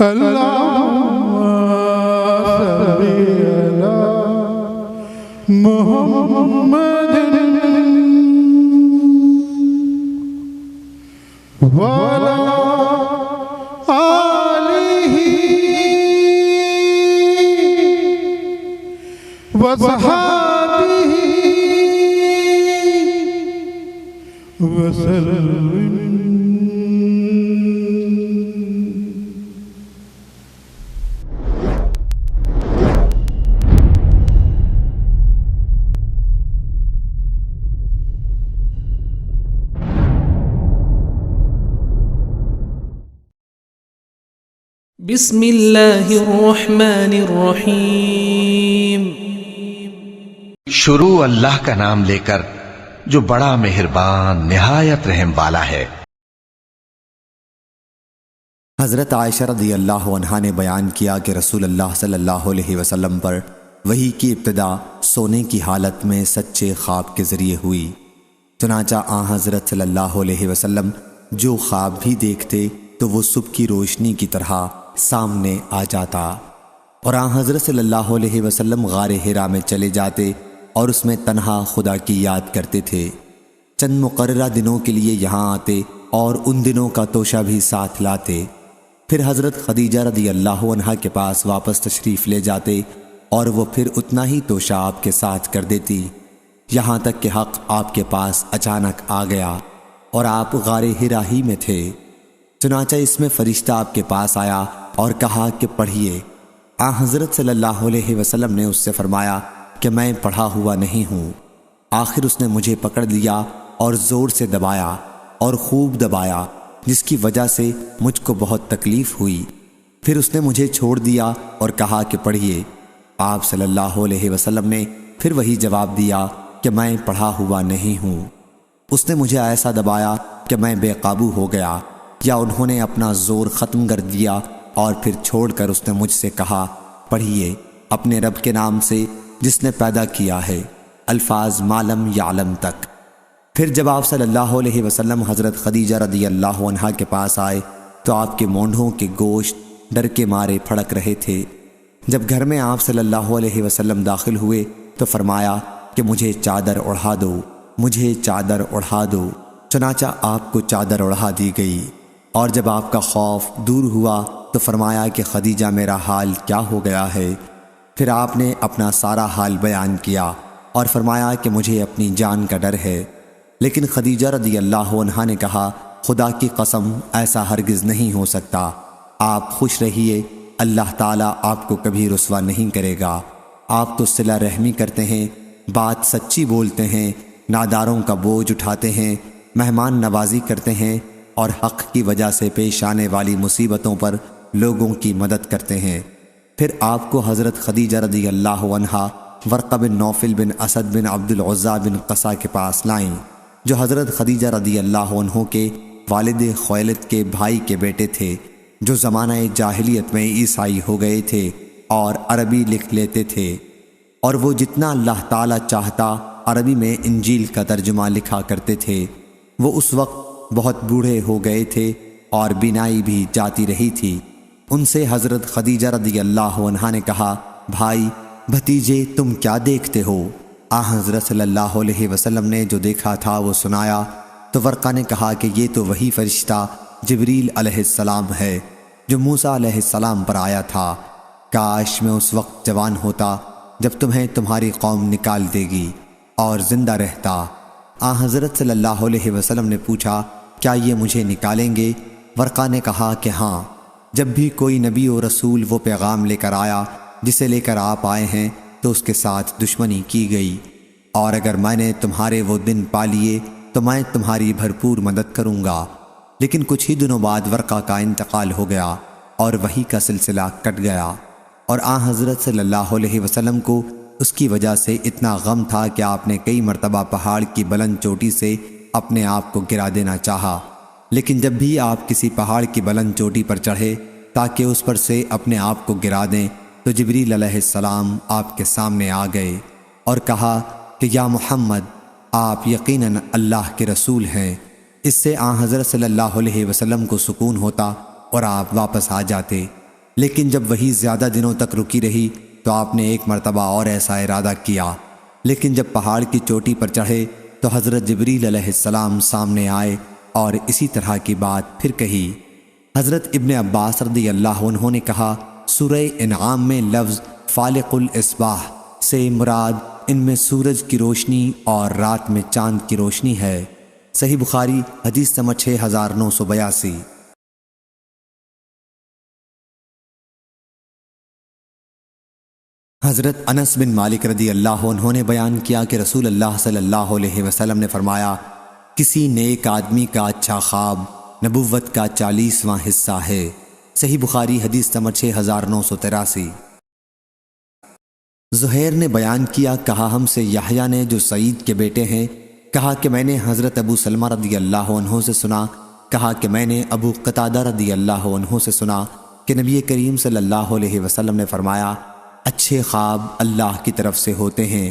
اللهم صل على محمد وعلى آله وصحبه وسلم. بسم اللہ الرحمن الرحیم. شروع اللہ کا نام لے کر جو بڑا مہربان نہایت رحم والا ہے. حضرت عائشہ رضی اللہ عنہا نے بیان کیا کہ رسول اللہ صلی اللہ علیہ وسلم پر وحی کی ابتدا سونے کی حالت میں سچے خواب کے ذریعے ہوئی. چنانچہ حضرت صلی اللہ علیہ وسلم جو خواب بھی دیکھتے تو وہ صبح کی روشنی کی طرح سامنے آ جاتا، اور حضرت صلی اللہ علیہ وسلم غار حرا میں چلے جاتے اور اس میں تنہا خدا کی یاد کرتے تھے. چند مقررہ دنوں کے لیے یہاں آتے اور ان دنوں کا توشہ بھی ساتھ لاتے. پھر حضرت خدیجہ رضی اللہ عنہا کے پاس واپس تشریف لے جاتے اور وہ پھر اتنا ہی توشہ آپ کے ساتھ کر دیتی، یہاں تک کہ حق آپ کے پاس اچانک آ گیا اور آپ غار حرا ہی میں تھے. چنانچہ اس میں فرشتہ آپ کے پاس آیا اور کہا کہ پڑھیے. حضرت صلی اللہ علیہ وسلم نے اس سے فرمایا کہ میں پڑھا ہوا نہیں ہوں. آخر اس نے مجھے پکڑ لیا اور زور سے دبایا اور خوب دبایا، جس کی وجہ سے مجھ کو بہت تکلیف ہوئی. پھر اس نے مجھے چھوڑ دیا اور کہا کہ پڑھیے. آپ صلی اللہ علیہ وسلم نے پھر وہی جواب دیا کہ میں پڑھا ہوا نہیں ہوں. اس نے مجھے ایسا دبایا کہ میں بے قابو ہو گیا، یا انہوں نے اپنا زور ختم کر دیا اور پھر چھوڑ کر اس نے مجھ سے کہا پڑھیے اپنے رب کے نام سے جس نے پیدا کیا ہے، الفاظ معلم یعلم تک. پھر جب آپ صلی اللہ علیہ وسلم حضرت خدیجہ رضی اللہ عنہا کے پاس آئے تو آپ کے مونڈھوں کے گوشت ڈر کے مارے پھڑک رہے تھے. جب گھر میں آپ صلی اللہ علیہ وسلم داخل ہوئے تو فرمایا کہ مجھے چادر اڑھا دو، مجھے چادر اڑھا دو. چنانچہ آپ کو چادر اڑھا دی گئی، اور جب آپ کا خوف دور ہوا تو فرمایا کہ خدیجہ میرا حال کیا ہو گیا ہے. پھر آپ نے اپنا سارا حال بیان کیا اور فرمایا کہ مجھے اپنی جان کا ڈر ہے. لیکن خدیجہ رضی اللہ عنہا نے کہا خدا کی قسم ایسا ہرگز نہیں ہو سکتا. آپ خوش رہیے، اللہ تعالیٰ آپ کو کبھی رسوا نہیں کرے گا. آپ تو صلہ رحمی کرتے ہیں، بات سچی بولتے ہیں، ناداروں کا بوجھ اٹھاتے ہیں، مہمان نوازی کرتے ہیں اور حق کی وجہ سے پیش آنے والی مصیبتوں پر لوگوں کی مدد کرتے ہیں. پھر آپ کو حضرت خدیجہ رضی اللہ عنہا ورقہ بن نوفل بن اسد بن عبد العزیٰ بن قصہ کے پاس لائیں، جو حضرت خدیجہ رضی اللہ عنہ کے والد خویلد کے بھائی کے بیٹے تھے، جو زمانہ جاہلیت میں عیسائی ہو گئے تھے اور عربی لکھ لیتے تھے، اور وہ جتنا اللہ تعالیٰ چاہتا عربی میں انجیل کا ترجمہ لکھا کرتے تھے. وہ اس وقت بہت بوڑھے ہو گئے تھے اور بینائی بھی جاتی رہی تھی. ان سے حضرت خدیجہ رضی اللہ عنہا نے کہا بھائی بھتیجے تم کیا دیکھتے ہو؟ حضرت صلی اللہ علیہ وسلم نے جو دیکھا تھا وہ سنایا تو ورقہ نے کہا کہ یہ تو وہی فرشتہ جبریل علیہ السلام ہے جو موسیٰ علیہ السلام پر آیا تھا. کاش میں اس وقت جوان ہوتا جب تمہیں تمہاری قوم نکال دے گی اور زندہ رہتا. حضرت صلی اللہ علیہ وسلم نے پوچھا کیا یہ مجھے نکالیں گے؟ ورقہ نے کہا کہ ہاں، جب بھی کوئی نبی و رسول وہ پیغام لے کر آیا جسے لے کر آپ آئے ہیں تو اس کے ساتھ دشمنی کی گئی، اور اگر میں نے تمہارے وہ دن پا لیے تو میں تمہاری بھرپور مدد کروں گا. لیکن کچھ ہی دنوں بعد ورقہ کا انتقال ہو گیا اور وحی کا سلسلہ کٹ گیا، اور حضرت صلی اللہ علیہ وسلم کو اس کی وجہ سے اتنا غم تھا کہ آپ نے کئی مرتبہ پہاڑ کی بلند چوٹی سے اپنے آپ کو گرا دینا چاہا. لیکن جب بھی آپ کسی پہاڑ کی بلند چوٹی پر چڑھے تاکہ اس پر سے اپنے آپ کو گرا دیں تو جبریل علیہ السلام آپ کے سامنے آ گئے اور کہا کہ یا محمد آپ یقیناً اللہ کے رسول ہیں. اس سے حضرت صلی اللہ علیہ وسلم کو سکون ہوتا اور آپ واپس آ جاتے. لیکن جب وہی زیادہ دنوں تک رکی رہی تو آپ نے ایک مرتبہ اور ایسا ارادہ کیا، لیکن جب پہاڑ کی چوٹی پر چڑھے تو حضرت جبریل علیہ السلام سامنے آئے اور اسی طرح کی بات پھر کہی۔ حضرت ابن عباس رضی اللہ عنہ نے کہا، سورہ انعام میں لفظ فالق الاصباح سے مراد ان میں سورج کی روشنی اور رات میں چاند کی روشنی ہے۔ صحیح بخاری حدیث نمبر 6982۔ حضرت انس بن مالک رضی اللہ عنہ نے بیان کیا کہ رسول اللہ صلی اللہ علیہ وسلم نے فرمایا، کسی نیک آدمی کا اچھا خواب نبوت کا 40واں حصہ ہے۔ صحیح بخاری حدیث نمبر 6983۔ زہیر نے بیان کیا، کہا ہم سے یحییٰ نے جو سعید کے بیٹے ہیں، کہا کہ میں نے حضرت ابو سلمہ رضی اللہ عنہ سے سنا، کہا کہ میں نے ابو قتادہ رضی اللہ عنہ سے سنا کہ نبی کریم صلی اللہ علیہ وسلم نے فرمایا، اچھے خواب اللہ کی طرف سے ہوتے ہیں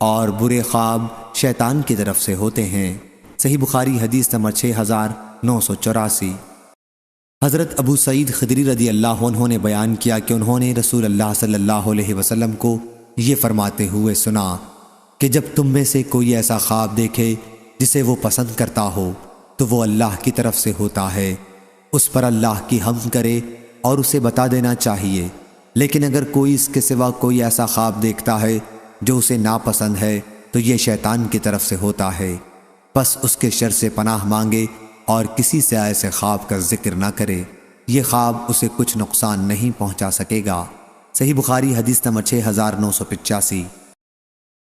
اور برے خواب شیطان کی طرف سے ہوتے ہیں۔ صحیح بخاری حدیث نمبر 6984۔ حضرت ابو سعید خدری رضی اللہ عنہ نے بیان کیا کہ انہوں نے رسول اللہ صلی اللہ علیہ وسلم کو یہ فرماتے ہوئے سنا کہ جب تم میں سے کوئی ایسا خواب دیکھے جسے وہ پسند کرتا ہو تو وہ اللہ کی طرف سے ہوتا ہے، اس پر اللہ کی حمد کرے اور اسے بتا دینا چاہیے، لیکن اگر کوئی اس کے سوا کوئی ایسا خواب دیکھتا ہے جو اسے ناپسند ہے تو یہ شیطان کی طرف سے ہوتا ہے، بس اس کے شر سے پناہ مانگے اور کسی سے ایسے خواب کا ذکر نہ کرے، یہ خواب اسے کچھ نقصان نہیں پہنچا سکے گا۔ صحیح بخاری حدیث نمبر 6985۔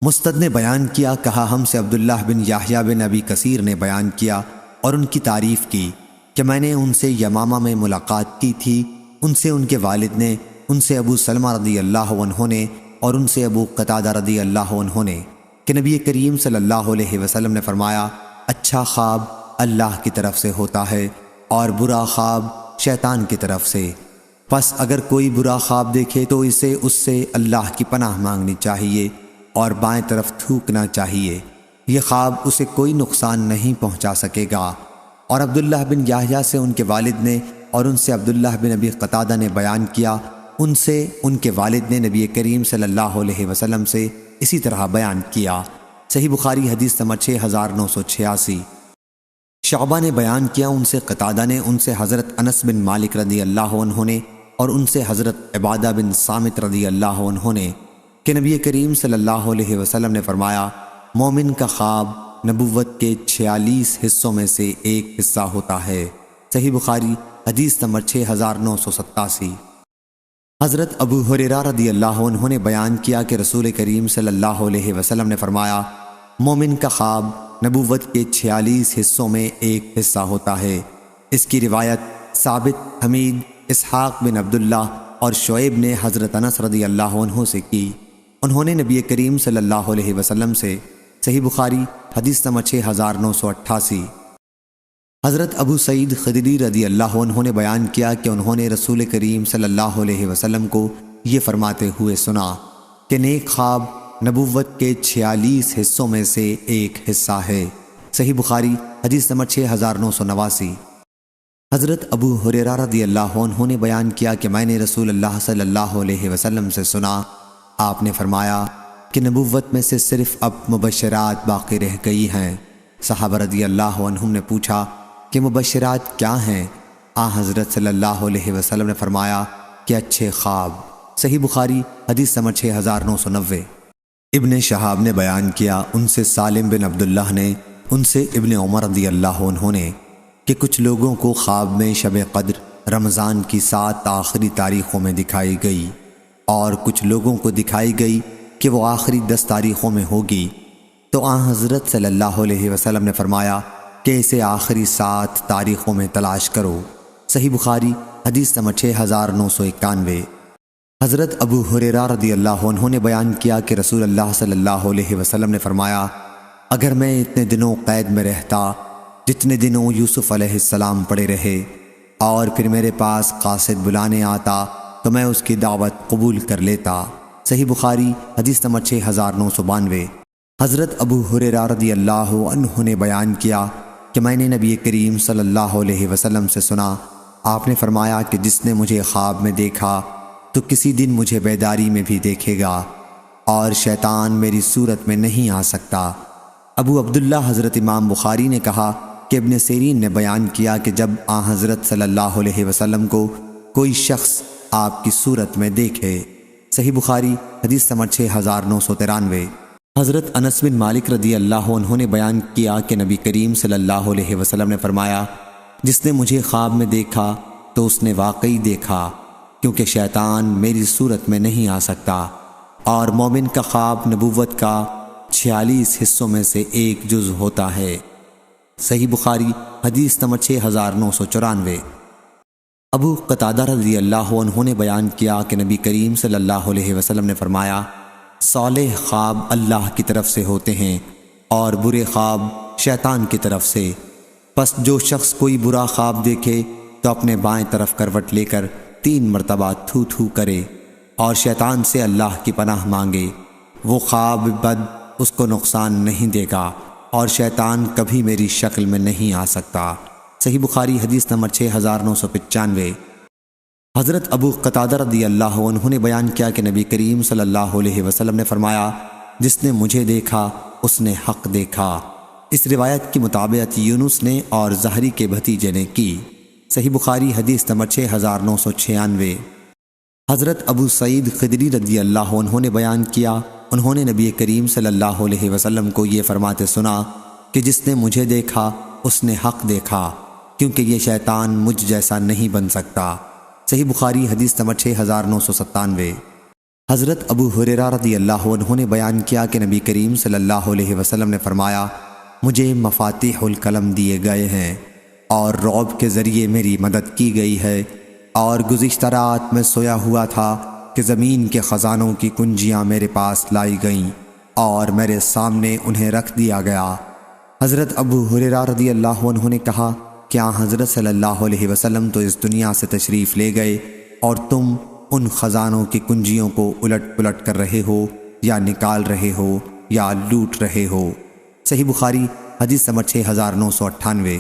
مستد نے بیان کیا، کہا ہم سے عبداللہ بن یحییٰ بن ابی کثیر نے بیان کیا اور ان کی تعریف کی کہ میں نے ان سے یمامہ میں ملاقات کی تھی، ان سے ان کے والد نے، ان سے ابو سلمہ رضی اللہ عنہ نے اور ان سے ابو قتادہ رضی اللہ عنہ نے کہ نبی کریم صلی اللہ علیہ وسلم نے فرمایا، اچھا خواب اللہ کی طرف سے ہوتا ہے اور برا خواب شیطان کی طرف سے، پس اگر کوئی برا خواب دیکھے تو اسے اس سے اللہ کی پناہ مانگنی چاہیے اور بائیں طرف تھوکنا چاہیے، یہ خواب اسے کوئی نقصان نہیں پہنچا سکے گا۔ اور عبداللہ بن یحییٰ سے ان کے والد نے اور ان سے عبداللہ بن ابی قتادہ نے بیان کیا، ان سے ان کے والد نے نبی کریم صلی اللہ علیہ وسلم سے اسی طرح بیان کیا۔ صحیح بخاری حدیث نمبر 6986۔ شعبہ نے بیان کیا، ان سے قتادہ نے، ان سے حضرت انس بن مالک رضی اللہ عنہ نے اور ان سے حضرت عبادہ بن صامت رضی اللہ عنہ نے کہ نبی کریم صلی اللہ علیہ وسلم نے فرمایا، مومن کا خواب نبوت کے 46 حصوں میں سے ایک حصہ ہوتا ہے۔ صحیح بخاری حدیث نمبر 6987۔ حضرت ابو ہریرہ رضی اللہ عنہ نے بیان کیا کہ رسول کریم صلی اللہ علیہ وسلم نے فرمایا، مومن کا خواب نبوت کے 46 حصوں میں ایک حصہ ہوتا ہے۔ اس کی روایت ثابت، حمید، اسحاق بن عبداللہ اور شعیب نے حضرت انس رضی اللہ عنہ سے کی، انہوں نے نبی کریم صلی اللہ علیہ وسلم سے۔ صحیح بخاری حدیث نمبر 6988۔ حضرت ابو سعید خدری رضی اللہ عنہ نے بیان کیا کہ انہوں نے رسول کریم صلی اللہ علیہ وسلم کو یہ فرماتے ہوئے سنا کہ نیک خواب نبوت کے 46 حصوں میں سے ایک حصہ ہے۔ صحیح بخاری حدیث نمبر 6989۔ حضرت ابو ہریرہ رضی اللہ عنہ نے بیان کیا کہ میں نے رسول اللہ صلی اللہ علیہ وسلم سے سنا، آپ نے فرمایا کہ نبوت میں سے صرف اب مبشرات باقی رہ گئی ہیں۔ صحابہ رضی اللہ عنہم نے پوچھا کہ مبشرات کیا ہیں؟ حضرت صلی اللہ علیہ وسلم نے فرمایا کہ اچھے خواب۔ صحیح بخاری حدیث نمبر 6990۔ ابن شہاب نے بیان کیا، ان سے سالم بن عبداللہ نے، ان سے ابن عمر رضی اللہ عنہ نے کہ کچھ لوگوں کو خواب میں شب قدر رمضان کی 7 آخری تاریخوں میں دکھائی گئی اور کچھ لوگوں کو دکھائی گئی کہ وہ آخری 10 تاریخوں میں ہوگی، تو حضرت صلی اللہ علیہ وسلم نے فرمایا کہ اسے آخری 7 تاریخوں میں تلاش کرو۔ صحیح بخاری حدیث نمبر 6991۔ حضرت ابو ہریرہ رضی اللہ عنہ نے بیان کیا کہ رسول اللہ صلی اللہ علیہ وسلم نے فرمایا، اگر میں اتنے دنوں قید میں رہتا جتنے دنوں یوسف علیہ السلام پڑے رہے اور پھر میرے پاس قاصد بلانے آتا تو میں اس کی دعوت قبول کر لیتا۔ صحیح بخاری حدیث نمبر 6992۔ حضرت ابو ہریرہ رضی اللہ عنہ نے بیان کیا کہ میں نے نبی کریم صلی اللہ علیہ وسلم سے سنا، آپ نے فرمایا کہ جس نے مجھے خواب میں دیکھا تو کسی دن مجھے بیداری میں بھی دیکھے گا، اور شیطان میری صورت میں نہیں آ سکتا۔ ابو عبداللہ حضرت امام بخاری نے کہا کہ ابن سیرین نے بیان کیا کہ جب حضرت صلی اللہ علیہ وسلم کو کوئی شخص آپ کی صورت میں دیکھے۔ صحیح بخاری حدیث نمبر 6993۔ حضرت انس بن مالک رضی اللہ عنہ نے بیان کیا کہ نبی کریم صلی اللہ علیہ وسلم نے فرمایا، جس نے مجھے خواب میں دیکھا تو اس نے واقعی دیکھا، کیونکہ شیطان میری صورت میں نہیں آ سکتا، اور مومن کا خواب نبوت کا 46 حصوں میں سے ایک جز ہوتا ہے۔ صحیح بخاری حدیث نمبر 6994۔ ابو قتادہ رضی اللہ عنہ نے بیان کیا کہ نبی کریم صلی اللہ علیہ وسلم نے فرمایا، صالح خواب اللہ کی طرف سے ہوتے ہیں اور برے خواب شیطان کی طرف سے۔ پس جو شخص کوئی برا خواب دیکھے تو اپنے بائیں طرف کروٹ لے کر 3 مرتبہ تھو تھو کرے اور شیطان سے اللہ کی پناہ مانگے، وہ خواب بد اس کو نقصان نہیں دے گا اور شیطان کبھی میری شکل میں نہیں آ سکتا۔ صحیح بخاری حدیث نمبر 6995۔ حضرت ابو قتادہ رضی اللہ عنہ نے بیان کیا کہ نبی کریم صلی اللہ علیہ وسلم نے فرمایا، جس نے مجھے دیکھا اس نے حق دیکھا۔ اس روایت کی مطابقت یونس نے اور زہری کے بھتیجے نے کی۔ صحیح بخاری حدیث نمبر 6996۔ حضرت ابو سعید خدری رضی اللہ عنہ نے بیان کیا، انہوں نے نبی کریم صلی اللہ علیہ وسلم کو یہ فرماتے سنا کہ جس نے مجھے دیکھا اس نے حق دیکھا، کیونکہ یہ شیطان مجھ جیسا نہیں بن سکتا۔ صحیح بخاری حدیث نمبر 6997۔ حضرت ابو ہریرہ رضی اللہ عنہ نے بیان کیا کہ نبی کریم صلی اللہ علیہ وسلم نے فرمایا، مجھے مفاتیح القلم دیے گئے ہیں اور رعب کے ذریعے میری مدد کی گئی ہے، اور گزشتہ رات میں سویا ہوا تھا کہ زمین کے خزانوں کی کنجیاں میرے پاس لائی گئیں اور میرے سامنے انہیں رکھ دیا گیا۔ حضرت ابو ہریرہ رضی اللہ عنہ نے کہا، کیا حضرت صلی اللہ علیہ وسلم تو اس دنیا سے تشریف لے گئے اور تم ان خزانوں کی کنجیوں کو الٹ پلٹ کر رہے ہو یا نکال رہے ہو یا لوٹ رہے ہو؟ صحیح بخاری حدیث نمبر 6998۔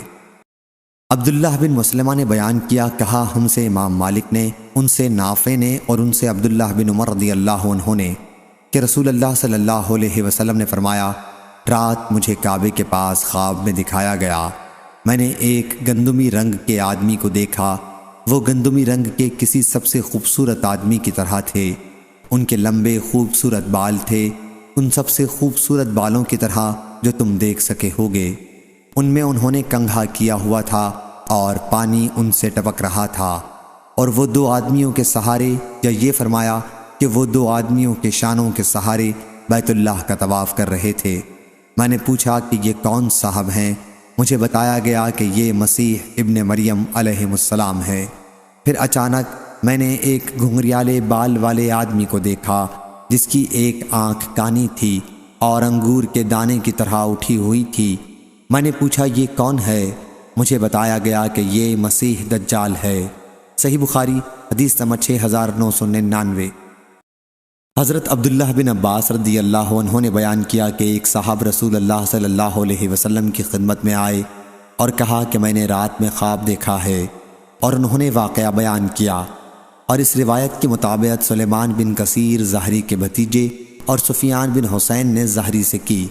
عبداللہ بن مسلمہ نے بیان کیا، کہا ہم سے امام مالک نے، ان سے نافع نے اور ان سے عبداللہ بن عمر رضی اللہ عنہ نے کہ رسول اللہ صلی اللہ علیہ وسلم نے فرمایا، رات مجھے کعبے کے پاس خواب میں دکھایا گیا، میں نے ایک گندمی رنگ کے آدمی کو دیکھا، وہ گندمی رنگ کے کسی سب سے خوبصورت آدمی کی طرح تھے، ان کے لمبے خوبصورت بال تھے، ان سب سے خوبصورت بالوں کی طرح جو تم دیکھ سکے ہوگے، ان میں انہوں نے کنگھا کیا ہوا تھا اور پانی ان سے ٹپک رہا تھا، اور وہ 2 آدمیوں کے سہارے، یا یہ فرمایا کہ وہ 2 آدمیوں کے شانوں کے سہارے بیت اللہ کا طواف کر رہے تھے۔ میں نے پوچھا کہ یہ کون صاحب ہیں؟ مجھے بتایا گیا کہ یہ مسیح ابن مریم علیہ السلام ہے۔ پھر اچانک میں نے ایک گھنگریالے بال والے آدمی کو دیکھا جس کی ایک آنکھ کانی تھی اور انگور کے دانے کی طرح اٹھی ہوئی تھی۔ میں نے پوچھا یہ کون ہے؟ مجھے بتایا گیا کہ یہ مسیح دجال ہے۔ صحیح بخاری حدیث نمبر 6999۔ حضرت عبداللہ بن عباس رضی اللہ عنہ نے بیان کیا کہ ایک صاحب رسول اللہ صلی اللہ علیہ وسلم کی خدمت میں آئے اور کہا کہ میں نے رات میں خواب دیکھا ہے، اور انہوں نے واقعہ بیان کیا، اور اس روایت کے مطابق سلیمان بن کثیر زہری کے بھتیجے اور سفیان بن حسین نے زہری سے کی،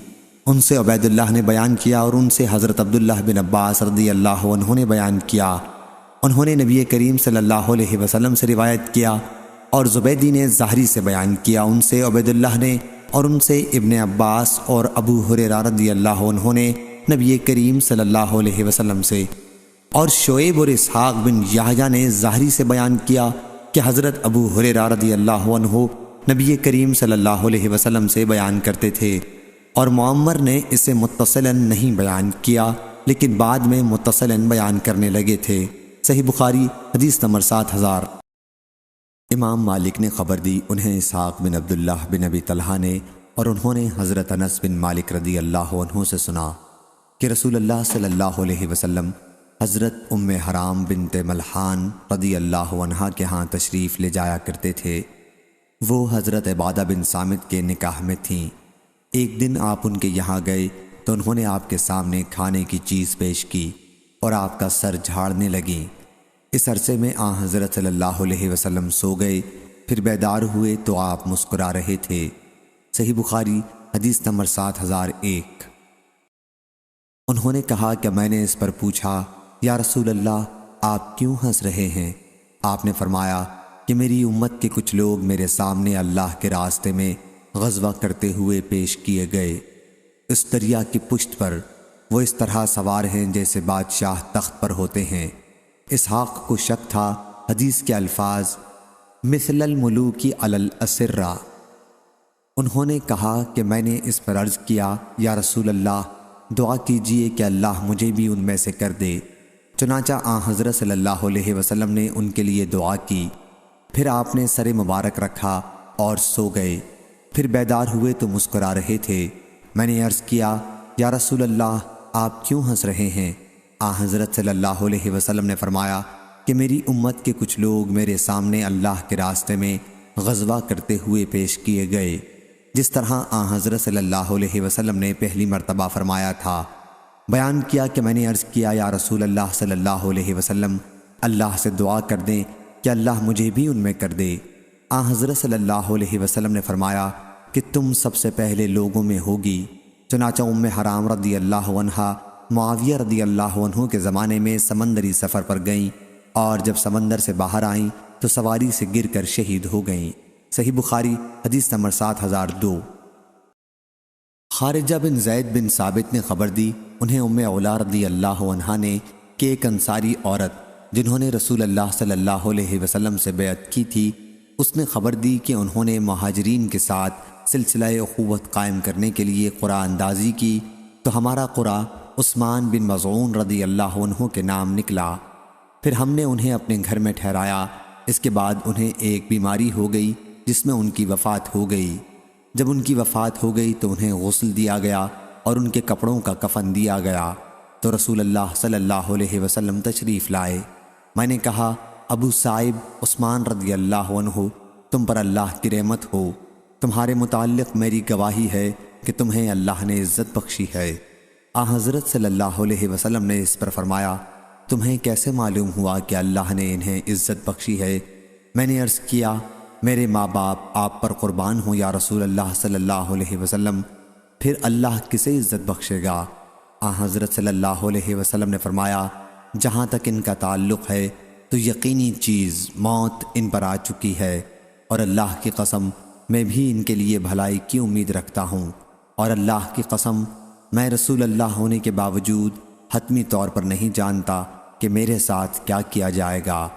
ان سے عبید اللہ نے بیان کیا، اور ان سے حضرت عبداللہ بن عباس رضی اللہ عنہ نے بیان کیا، انہوں نے نبی کریم صلی اللہ علیہ وسلم سے روایت کیا، اور زبیدی نے زہری سے بیان کیا، ان سے عبید اللہ نے، اور ان سے ابن عباس اور ابو ہریرہ رضی اللہ عنہ نے نبی کریم صلی اللہ علیہ وسلم سے، اور شعیب اور اسحاق بن یحییٰ نے زہری سے بیان کیا کہ حضرت ابو ہریرہ رضی اللہ عنہ نبی کریم صلی اللہ علیہ وسلم سے بیان کرتے تھے، اور معمر نے اسے متصلاً نہیں بیان کیا لیکن بعد میں متصلاً بیان کرنے لگے تھے۔ صحیح بخاری حدیث نمبر 7000۔ امام مالک نے خبر دی، انہیں اسحاق بن عبداللہ بن ابی طلحہ نے، اور انہوں نے حضرت انس بن مالک رضی اللہ عنہ سے سنا کہ رسول اللہ صلی اللہ علیہ وسلم حضرت ام حرام بنت ملحان رضی اللہ عنہا کے ہاں تشریف لے جایا کرتے تھے۔ وہ حضرت عبادہ بن صامت کے نکاح میں تھیں۔ ایک دن آپ ان کے یہاں گئے تو انہوں نے آپ کے سامنے کھانے کی چیز پیش کی اور آپ کا سر جھاڑنے لگیں۔ اس عرصے میں حضرت صلی اللہ علیہ وسلم سو گئے، پھر بیدار ہوئے تو آپ مسکرا رہے تھے۔ صحیح بخاری حدیث نمبر 7001۔ انہوں نے کہا کہ میں نے اس پر پوچھا، یا رسول اللہ آپ کیوں ہنس رہے ہیں؟ آپ نے فرمایا کہ میری امت کے کچھ لوگ میرے سامنے اللہ کے راستے میں غزوہ کرتے ہوئے پیش کیے گئے۔ اس دریا کی پشت پر وہ اس طرح سوار ہیں جیسے بادشاہ تخت پر ہوتے ہیں۔ اسحاق کو شک تھا حدیث کے الفاظ مثل الملوک علی الاسرہ۔ انہوں نے کہا کہ میں نے اس پر عرض کیا، یا رسول اللہ دعا کیجئے کہ اللہ مجھے بھی ان میں سے کر دے۔ چنانچہ حضرت صلی اللہ علیہ وسلم نے ان کے لیے دعا کی، پھر آپ نے سر مبارک رکھا اور سو گئے، پھر بیدار ہوئے تو مسکرا رہے تھے۔ میں نے عرض کیا، یا رسول اللہ آپ کیوں ہنس رہے ہیں؟ حضرت صلی اللہ علیہ وسلم نے فرمایا کہ میری امت کے کچھ لوگ میرے سامنے اللہ کے راستے میں غزوہ کرتے ہوئے پیش کیے گئے، جس طرح حضرت صلی اللہ علیہ وسلم نے پہلی مرتبہ فرمایا تھا۔ بیان کیا کہ میں نے عرض کیا، یا رسول اللہ صلی اللہ علیہ وسلم اللہ سے دعا کر دیں کہ اللہ مجھے بھی ان میں کر دے۔ حضرت صلی اللہ علیہ وسلم نے فرمایا کہ تم سب سے پہلے لوگوں میں ہوگی۔ چنانچہ ام حرام رضی اللہ عنہا معاویہ رضی اللہ عنہ کے زمانے میں سمندری سفر پر گئیں، اور جب سمندر سے باہر آئیں تو سواری سے گر کر شہید ہو گئیں۔ صحیح بخاری حدیث نمبر 7002۔ خارجہ بن زید بن ثابت نے خبر دی، انہیں ام علا رضی اللہ عنہا نے کہ ایک انصاری عورت جنہوں نے رسول اللہ صلی اللہ علیہ وسلم سے بیعت کی تھی، اس نے خبر دی کہ انہوں نے مہاجرین کے ساتھ سلسلہ اخوت قائم کرنے کے لیے قرعہ اندازی کی تو ہمارا قرعہ عثمان بن مظعون رضی اللہ عنہ کے نام نکلا۔ پھر ہم نے انہیں اپنے گھر میں ٹھہرایا۔ اس کے بعد انہیں ایک بیماری ہو گئی جس میں ان کی وفات ہو گئی۔ جب ان کی وفات ہو گئی تو انہیں غسل دیا گیا اور ان کے کپڑوں کا کفن دیا گیا تو رسول اللہ صلی اللہ علیہ وسلم تشریف لائے۔ میں نے کہا، ابو صائب عثمان رضی اللہ عنہ، تم پر اللہ کی رحمت ہو، تمہارے متعلق میری گواہی ہے کہ تمہیں اللہ نے عزت بخشی ہے۔ حضرت صلی اللہ علیہ وسلم نے اس پر فرمایا، تمہیں کیسے معلوم ہوا کہ اللہ نے انہیں عزت بخشی ہے؟ میں نے عرض کیا، میرے ماں باپ آپ پر قربان ہوں یا رسول اللہ صلی اللہ علیہ وسلم، پھر اللہ کسے عزت بخشے گا؟ حضرت صلی اللہ علیہ وسلم نے فرمایا، جہاں تک ان کا تعلق ہے تو یقینی چیز موت ان پر آ چکی ہے، اور اللہ کی قسم میں بھی ان کے لیے بھلائی کی امید رکھتا ہوں، اور اللہ کی قسم میں رسول اللہ ہونے کے باوجود حتمی طور پر نہیں جانتا کہ میرے ساتھ کیا کیا جائے گا۔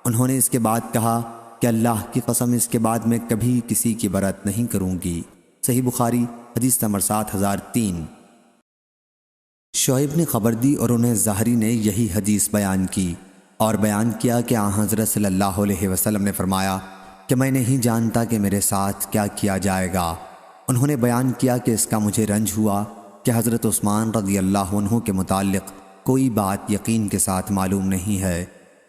انہوں نے اس کے بعد کہا کہ اللہ کی قسم اس کے بعد میں کبھی کسی کی برات نہیں کروں گی۔ صحیح بخاری حدیث نمبر 7003۔ شعیب نے خبر دی اور انہیں زہری نے یہی حدیث بیان کی اور بیان کیا کہ حضرت صلی اللہ علیہ وسلم نے فرمایا کہ میں نہیں جانتا کہ میرے ساتھ کیا کیا جائے گا۔ انہوں نے بیان کیا کہ اس کا مجھے رنج ہوا کہ حضرت عثمان رضی اللہ عنہ کے متعلق کوئی بات یقین کے ساتھ معلوم نہیں ہے۔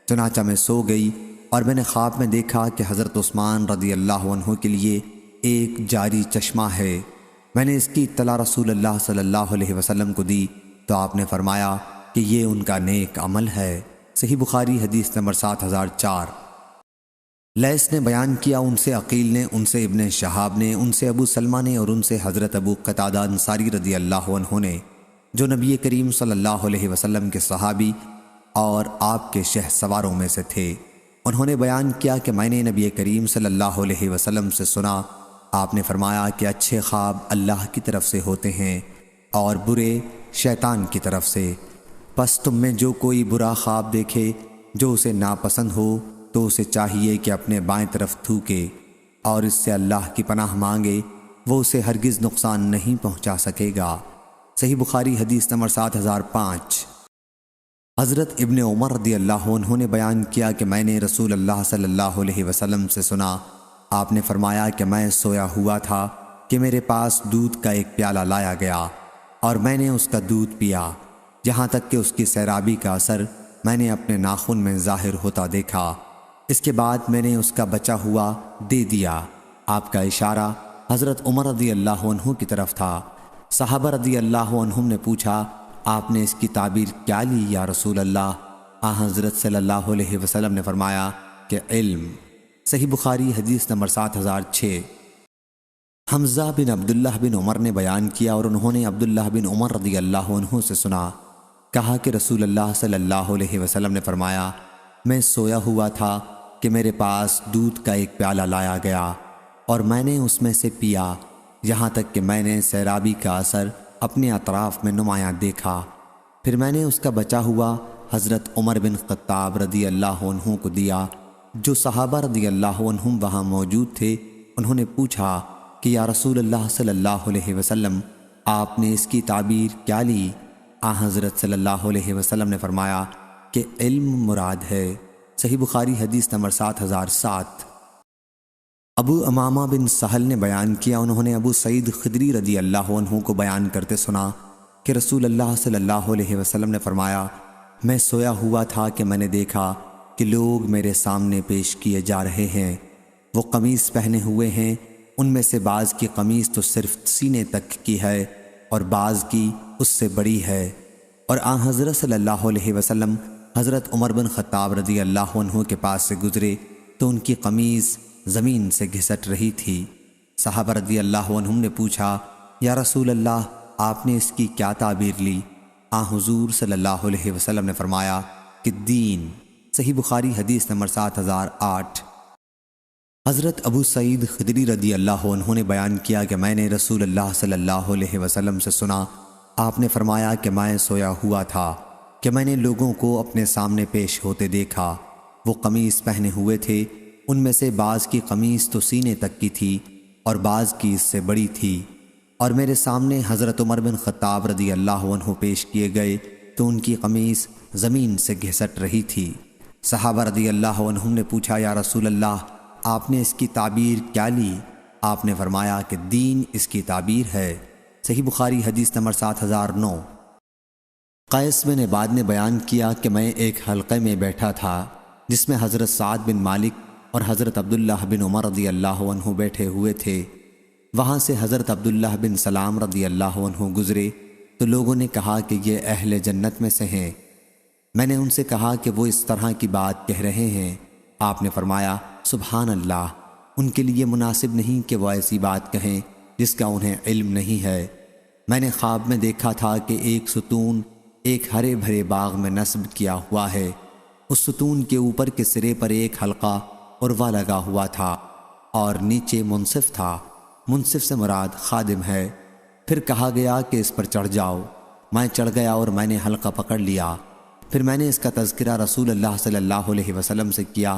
چنانچہ میں سو گئی اور میں نے خواب میں دیکھا کہ حضرت عثمان رضی اللہ عنہ کے لیے ایک جاری چشمہ ہے۔ میں نے اس کی اطلاع رسول اللہ صلی اللہ علیہ وسلم کو دی تو آپ نے فرمایا کہ یہ ان کا نیک عمل ہے۔ صحیح بخاری حدیث نمبر 7004۔ لیث نے بیان کیا، ان سے عقیل نے، ان سے ابن شہاب نے، ان سے ابو سلمہ نے، اور ان سے حضرت ابو قتادہ انصاری رضی اللہ عنہ نے، جو نبی کریم صلی اللہ علیہ وسلم کے صحابی اور آپ کے شہ سواروں میں سے تھے۔ انہوں نے بیان کیا کہ میں نے نبی کریم صلی اللہ علیہ وسلم سے سنا، آپ نے فرمایا کہ اچھے خواب اللہ کی طرف سے ہوتے ہیں اور برے شیطان کی طرف سے۔ پس تم میں جو کوئی برا خواب دیکھے جو اسے ناپسند ہو تو اسے چاہیے کہ اپنے بائیں طرف تھوکے اور اس سے اللہ کی پناہ مانگے، وہ اسے ہرگز نقصان نہیں پہنچا سکے گا۔ صحیح بخاری حدیث نمبر 7005۔ حضرت ابن عمر رضی اللہ عنہ نے بیان کیا کہ میں نے رسول اللہ صلی اللہ علیہ وسلم سے سنا، آپ نے فرمایا کہ میں سویا ہوا تھا کہ میرے پاس دودھ کا ایک پیالہ لایا گیا اور میں نے اس کا دودھ پیا، یہاں تک کہ اس کی سیرابی کا اثر میں نے اپنے ناخن میں ظاہر ہوتا دیکھا۔ اس کے بعد میں نے اس کا بچا ہوا دے دیا۔ آپ کا اشارہ حضرت عمر رضی اللہ عنہ کی طرف تھا۔ صحابہ رضی اللہ عنہم نے پوچھا، آپ نے اس کی تعبیر کیا لی یا رسول اللہ؟ آن حضرت صلی اللہ علیہ وسلم نے فرمایا کہ علم۔ صحیح بخاری حدیث نمبر 7006۔ حمزہ بن عبداللہ بن عمر نے بیان کیا اور انہوں نے عبداللہ بن عمر رضی اللہ عنہ سے سنا، کہا کہ رسول اللہ صلی اللہ علیہ وسلم نے فرمایا، میں سویا ہوا تھا کہ میرے پاس دودھ کا ایک پیالہ لایا گیا اور میں نے اس میں سے پیا، یہاں تک کہ میں نے سیرابی کا اثر اپنے اطراف میں نمایاں دیکھا۔ پھر میں نے اس کا بچا ہوا حضرت عمر بن خطاب رضی اللہ عنہ کو دیا۔ جو صحابہ رضی اللہ عنہم وہاں موجود تھے انہوں نے پوچھا کہ یا رسول اللہ صلی اللہ علیہ وسلم، آپ نے اس کی تعبیر کیا لی؟ آن حضرت صلی اللہ علیہ وسلم نے فرمایا کہ علم مراد ہے۔ صحیح بخاری حدیث نمبر 7007۔ ابو امامہ بن سہل نے بیان کیا، انہوں نے ابو سعید خدری رضی اللہ عنہ کو بیان کرتے سنا کہ رسول اللہ صلی اللہ علیہ وسلم نے فرمایا، میں سویا ہوا تھا کہ میں نے دیکھا کہ لوگ میرے سامنے پیش کیے جا رہے ہیں، وہ قمیص پہنے ہوئے ہیں، ان میں سے بعض کی قمیص تو صرف سینے تک کی ہے اور بعض کی اس سے بڑی ہے، اور آن حضرت صلی اللہ علیہ وسلم حضرت عمر بن خطاب رضی اللہ عنہ کے پاس سے گزرے تو ان کی قمیص زمین سے گھسٹ رہی تھی۔ صحابہ رضی اللہ عنہم نے پوچھا، یا رسول اللہ، آپ نے اس کی کیا تعبیر لی؟ آن حضور صلی اللہ علیہ وسلم نے فرمایا کہ دین۔ صحیح بخاری حدیث نمبر 7008۔ حضرت ابو سعید خدری رضی اللہ عنہ نے بیان کیا کہ میں نے رسول اللہ صلی اللہ علیہ وسلم سے سنا، آپ نے فرمایا کہ میں سویا ہوا تھا کہ میں نے لوگوں کو اپنے سامنے پیش ہوتے دیکھا، وہ قمیص پہنے ہوئے تھے، ان میں سے بعض کی قمیص تو سینے تک کی تھی اور بعض کی اس سے بڑی تھی، اور میرے سامنے حضرت عمر بن خطاب رضی اللہ عنہ پیش کیے گئے تو ان کی قمیص زمین سے گھسٹ رہی تھی۔ صحابہ رضی اللہ عنہم نے پوچھا، یا رسول اللہ، آپ نے اس کی تعبیر کیا لی؟ آپ نے فرمایا کہ دین اس کی تعبیر ہے۔ صحیح بخاری حدیث نمبر 7009۔ قیس بن عباد نے بیان کیا کہ میں ایک حلقے میں بیٹھا تھا جس میں حضرت سعد بن مالک اور حضرت عبداللہ بن عمر رضی اللہ عنہ بیٹھے ہوئے تھے۔ وہاں سے حضرت عبداللہ بن سلام رضی اللہ عنہ گزرے تو لوگوں نے کہا کہ یہ اہل جنت میں سے ہیں۔ میں نے ان سے کہا کہ وہ اس طرح کی بات کہہ رہے ہیں۔ آپ نے فرمایا، سبحان اللہ، ان کے لیے مناسب نہیں کہ وہ ایسی بات کہیں جس کا انہیں علم نہیں ہے۔ میں نے خواب میں دیکھا تھا کہ ایک ستون ایک ہرے بھرے باغ میں نصب کیا ہوا ہے، اس ستون کے اوپر کے سرے پر ایک حلقہ عروا لگا ہوا تھا اور نیچے منصف تھا۔ منصف سے مراد خادم ہے۔ پھر کہا گیا کہ اس پر چڑھ جاؤ۔ میں چڑھ گیا اور میں نے حلقہ پکڑ لیا۔ پھر میں نے اس کا تذکرہ رسول اللہ صلی اللہ علیہ وسلم سے کیا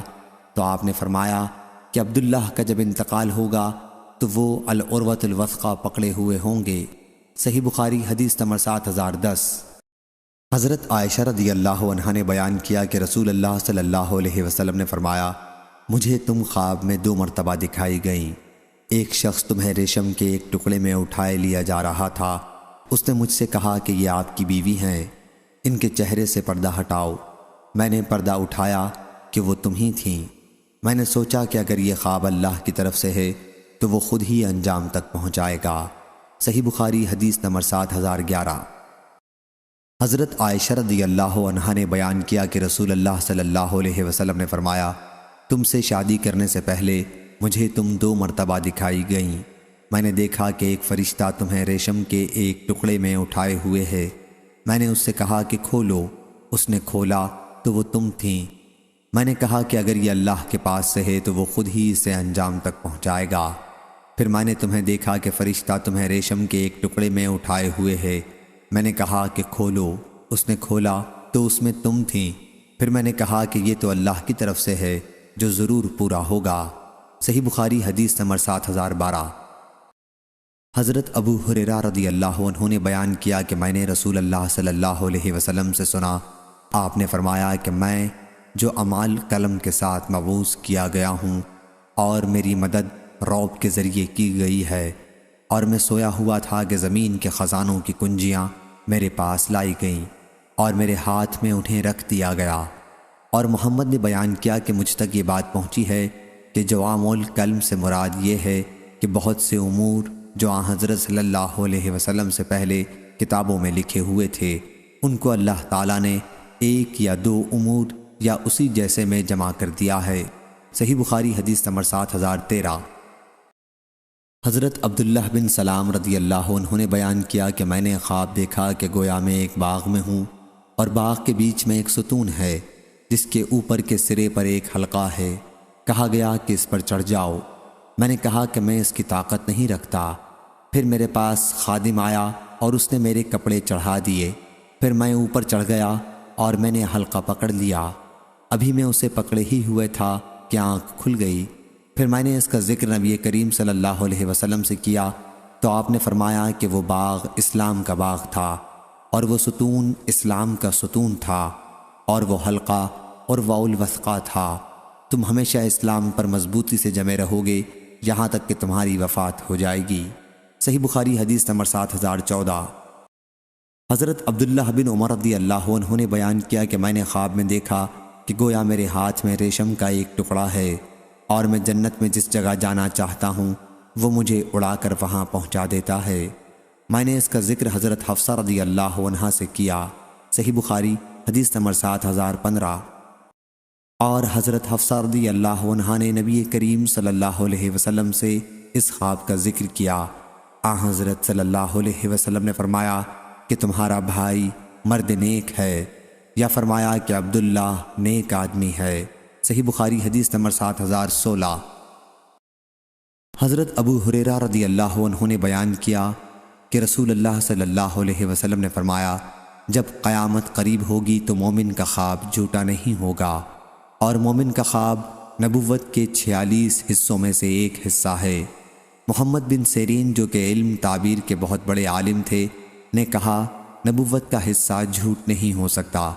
تو آپ نے فرمایا کہ عبداللہ کا جب انتقال ہوگا تو وہ العروۃ الوثقی پکڑے ہوئے ہوں گے۔ صحیح بخاری حدیث نمبر 7010۔ حضرت عائشہ رضی اللہ عنہا نے بیان کیا کہ رسول اللہ صلی اللہ علیہ وسلم نے فرمایا، مجھے تم خواب میں 2 مرتبہ دکھائی گئیں۔ ایک شخص تمہیں ریشم کے ایک ٹکڑے میں اٹھائے لیا جا رہا تھا، اس نے مجھ سے کہا کہ یہ آپ کی بیوی ہیں، ان کے چہرے سے پردہ ہٹاؤ۔ میں نے پردہ اٹھایا کہ وہ تم ہی تھیں۔ میں نے سوچا کہ اگر یہ خواب اللہ کی طرف سے ہے تو وہ خود ہی انجام تک پہنچائے گا۔ صحیح بخاری حدیث نمبر 7011۔ حضرت عائشہ رضی اللہ عنہا نے بیان کیا کہ رسول اللہ صلی اللہ علیہ وسلم نے فرمایا، تم سے شادی کرنے سے پہلے مجھے تم 2 مرتبہ دکھائی گئیں۔ میں نے دیکھا کہ ایک فرشتہ تمہیں ریشم کے ایک ٹکڑے میں اٹھائے ہوئے ہے۔ میں نے اس سے کہا کہ کھولو، اس نے کھولا تو وہ تم تھیں۔ میں نے کہا کہ اگر یہ اللہ کے پاس سے ہے تو وہ خود ہی اسے انجام تک پہنچائے گا۔ پھر میں نے تمہیں دیکھا کہ فرشتہ تمہیں ریشم کے ایک ٹکڑے میں اٹھائے ہوئے ہے۔ میں نے کہا کہ کھولو، اس نے کھولا تو اس میں تم تھیں۔ پھر میں نے کہا کہ یہ تو اللہ کی طرف سے ہے جو ضرور پورا ہوگا۔ صحیح بخاری حدیث نمبر 7012۔ حضرت ابو ہریرہ رضی اللہ عنہ نے بیان کیا کہ میں نے رسول اللہ صلی اللہ علیہ وسلم سے سنا، آپ نے فرمایا کہ میں جو اعمال قلم کے ساتھ مبعوث کیا گیا ہوں اور میری مدد رعب کے ذریعے کی گئی ہے، اور میں سویا ہوا تھا کہ زمین کے خزانوں کی کنجیاں میرے پاس لائی گئیں اور میرے ہاتھ میں انہیں رکھ دیا گیا۔ اور محمد نے بیان کیا کہ مجھ تک یہ بات پہنچی ہے کہ جوام الکلم سے مراد یہ ہے کہ بہت سے امور جو آن حضرت صلی اللہ علیہ وسلم سے پہلے کتابوں میں لکھے ہوئے تھے ان کو اللہ تعالیٰ نے ایک یا دو امور یا اسی جیسے میں جمع کر دیا ہے۔ صحیح بخاری حدیث نمبر 7013۔ حضرت عبداللہ بن سلام رضی اللہ عنہ نے بیان کیا کہ میں نے خواب دیکھا کہ گویا میں ایک باغ میں ہوں اور باغ کے بیچ میں ایک ستون ہے جس کے اوپر کے سرے پر ایک حلقہ ہے۔ کہا گیا کہ اس پر چڑھ جاؤ۔ میں نے کہا کہ میں اس کی طاقت نہیں رکھتا۔ پھر میرے پاس خادم آیا اور اس نے میرے کپڑے چڑھا دیے۔ پھر میں اوپر چڑھ گیا اور میں نے حلقہ پکڑ لیا۔ ابھی میں اسے پکڑے ہی ہوئے تھا کہ آنکھ کھل گئی۔ پھر میں نے اس کا ذکر نبی کریم صلی اللہ علیہ وسلم سے کیا تو آپ نے فرمایا کہ وہ باغ اسلام کا باغ تھا اور وہ ستون اسلام کا ستون تھا اور وہ حلقہ اور الوثقہ تھا۔ تم ہمیشہ اسلام پر مضبوطی سے جمے رہو گے یہاں تک کہ تمہاری وفات ہو جائے گی۔ صحیح بخاری حدیث نمبر 7014۔ حضرت عبداللہ بن عمر رضی اللہ عنہ نے بیان کیا کہ میں نے خواب میں دیکھا کہ گویا میرے ہاتھ میں ریشم کا ایک ٹکڑا ہے اور میں جنت میں جس جگہ جانا چاہتا ہوں وہ مجھے اڑا کر وہاں پہنچا دیتا ہے۔ میں نے اس کا ذکر حضرت حفصہ رضی اللہ عنہا سے کیا۔ صحیح بخاری حدیث نمبر 7015۔ اور حضرت حفصہ رضی اللہ عنہا نے نبی کریم صلی اللہ علیہ وسلم سے اس خواب کا ذکر کیا۔ حضرت صلی اللہ علیہ وسلم نے فرمایا کہ تمہارا بھائی مرد نیک ہے، یا فرمایا کہ عبداللہ نیک آدمی ہے۔ صحیح بخاری حدیث نمبر 7016۔ حضرت ابو ہریرہ رضی اللہ عنہ نے بیان کیا کہ رسول اللہ صلی اللہ علیہ وسلم نے فرمایا جب قیامت قریب ہوگی تو مومن کا خواب جھوٹا نہیں ہوگا، اور مومن کا خواب نبوت کے 46 حصوں میں سے ایک حصہ ہے۔ محمد بن سیرین جو کہ علم تعبیر کے بہت بڑے عالم تھے نے کہا نبوت کا حصہ جھوٹ نہیں ہو سکتا۔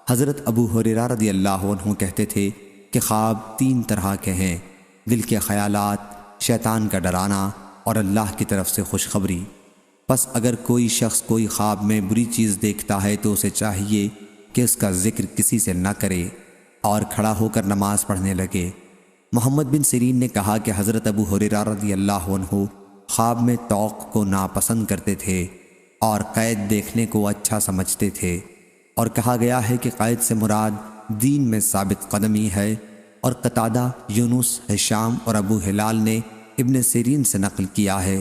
حضرت ابو ہریرہ رضی اللہ عنہ کہتے تھے کہ خواب 3 طرح کے ہیں: دل کے خیالات، شیطان کا ڈرانا اور اللہ کی طرف سے خوشخبری۔ پس اگر کوئی شخص کوئی خواب میں بری چیز دیکھتا ہے تو اسے چاہیے کہ اس کا ذکر کسی سے نہ کرے اور کھڑا ہو کر نماز پڑھنے لگے۔ محمد بن سیرین نے کہا کہ حضرت ابو ہریرہ رضی اللہ عنہ خواب میں طوق کو ناپسند کرتے تھے اور قید دیکھنے کو اچھا سمجھتے تھے، اور کہا گیا ہے کہ قید سے مراد دین میں ثابت قدمی ہے۔ اور قتادہ، یونس، ہشام اور ابو ہلال نے ابن سیرین سے نقل کیا ہے،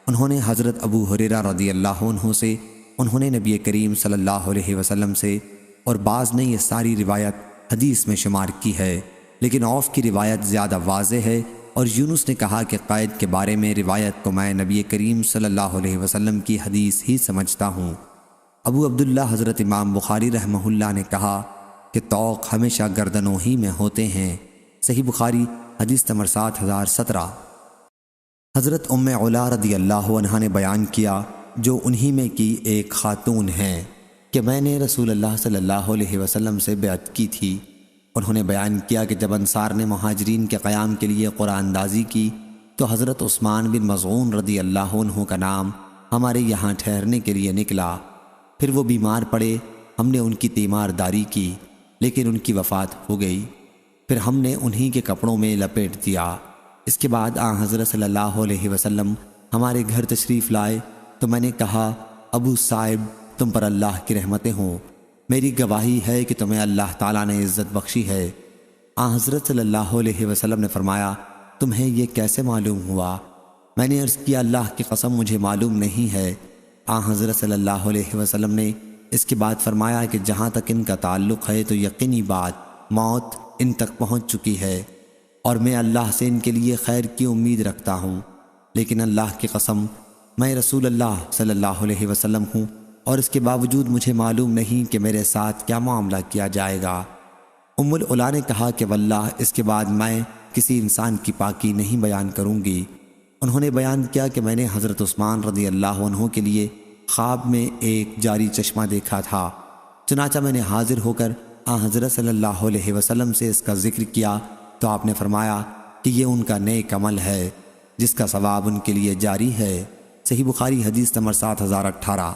انہوں نے حضرت ابو ہریرہ رضی اللہ عنہ سے، انہوں نے نبی کریم صلی اللہ علیہ وسلم سے، اور بعض نے یہ ساری روایت حدیث میں شمار کی ہے، لیکن عوف کی روایت زیادہ واضح ہے۔ اور یونس نے کہا کہ قید کے بارے میں روایت کو میں نبی کریم صلی اللہ علیہ وسلم کی حدیث ہی سمجھتا ہوں۔ ابو عبداللہ حضرت امام بخاری رحمہ اللہ نے کہا کہ طوق ہمیشہ گردنوں ہی میں ہوتے ہیں۔ صحیح بخاری حدیث نمبر 7017۔ حضرت ام علا رضی اللہ عنہا نے بیان کیا جو انہی میں کی ایک خاتون ہیں کہ میں نے رسول اللہ صلی اللہ علیہ وسلم سے بیعت کی تھی۔ انہوں نے بیان کیا کہ جب انصار نے مہاجرین کے قیام کے لیے قرآن اندازی کی تو حضرت عثمان بن مظعون رضی اللہ عنہ کا نام ہمارے یہاں ٹھہرنے کے لیے نکلا۔ پھر وہ بیمار پڑے، ہم نے ان کی تیمارداری کی لیکن ان کی وفات ہو گئی۔ پھر ہم نے انہی کے کپڑوں میں لپیٹ دیا۔ اس کے بعد حضرت صلی اللہ علیہ وسلم ہمارے گھر تشریف لائے تو میں نے کہا ابو صاحب تم پر اللہ کی رحمتیں ہوں، میری گواہی ہے کہ تمہیں اللہ تعالیٰ نے عزت بخشی ہے۔ حضرت صلی اللہ علیہ وسلم نے فرمایا تمہیں یہ کیسے معلوم ہوا؟ میں نے عرض کیا اللہ کی قسم مجھے معلوم نہیں ہے۔ حضرت صلی اللہ علیہ وسلم نے اس کے بعد فرمایا کہ جہاں تک ان کا تعلق ہے تو یقینی بات موت ان تک پہنچ چکی ہے، اور میں اللہ سے ان کے لیے خیر کی امید رکھتا ہوں، لیکن اللہ کی قسم میں رسول اللہ صلی اللہ علیہ وسلم ہوں، اور اس کے باوجود مجھے معلوم نہیں کہ میرے ساتھ کیا معاملہ کیا جائے گا۔ ام العلا نے کہا کہ واللہ اس کے بعد میں کسی انسان کی پاکی نہیں بیان کروں گی۔ انہوں نے بیان کیا کہ میں نے حضرت عثمان رضی اللہ عنہ کے لیے خواب میں ایک جاری چشمہ دیکھا تھا، چنانچہ میں نے حاضر ہو کر حضرت صلی اللہ علیہ وسلم سے اس کا ذکر کیا تو آپ نے فرمایا کہ یہ ان کا نیک عمل ہے جس کا ثواب ان کے لیے جاری ہے۔ صحیح بخاری حدیث نمبر 7018۔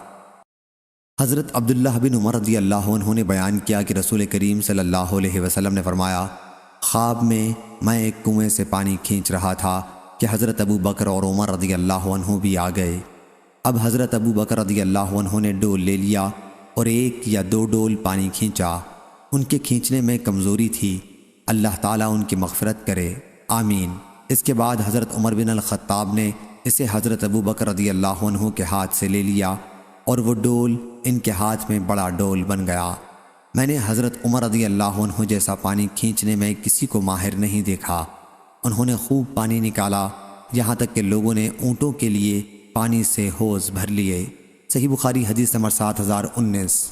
حضرت عبداللہ بن عمر رضی اللہ عنہ نے بیان کیا کہ رسول کریم صلی اللہ علیہ وسلم نے فرمایا خواب میں میں ایک کنویں سے پانی کھینچ رہا تھا کہ حضرت ابو بکر اور عمر رضی اللہ عنہ بھی آ گئے۔ اب حضرت ابو بکر رضی اللہ عنہ نے ڈول لے لیا اور 1 یا 2 ڈول پانی کھینچا ان کے کھینچنے میں کمزوری تھی، اللہ تعالیٰ ان کی مغفرت کرے، آمین۔ اس کے بعد حضرت عمر بن الخطاب نے اسے حضرت ابو بکر رضی اللہ عنہ کے ہاتھ سے لے لیا اور وہ ڈول ان کے ہاتھ میں بڑا ڈول بن گیا۔ میں نے حضرت عمر رضی اللہ عنہ جیسا پانی کھینچنے میں کسی کو ماہر نہیں دیکھا۔ انہوں نے خوب پانی نکالا، یہاں تک کہ لوگوں نے اونٹوں کے لیے پانی سے حوض بھر لیے۔ صحیح بخاری حدیث نمبر 7019۔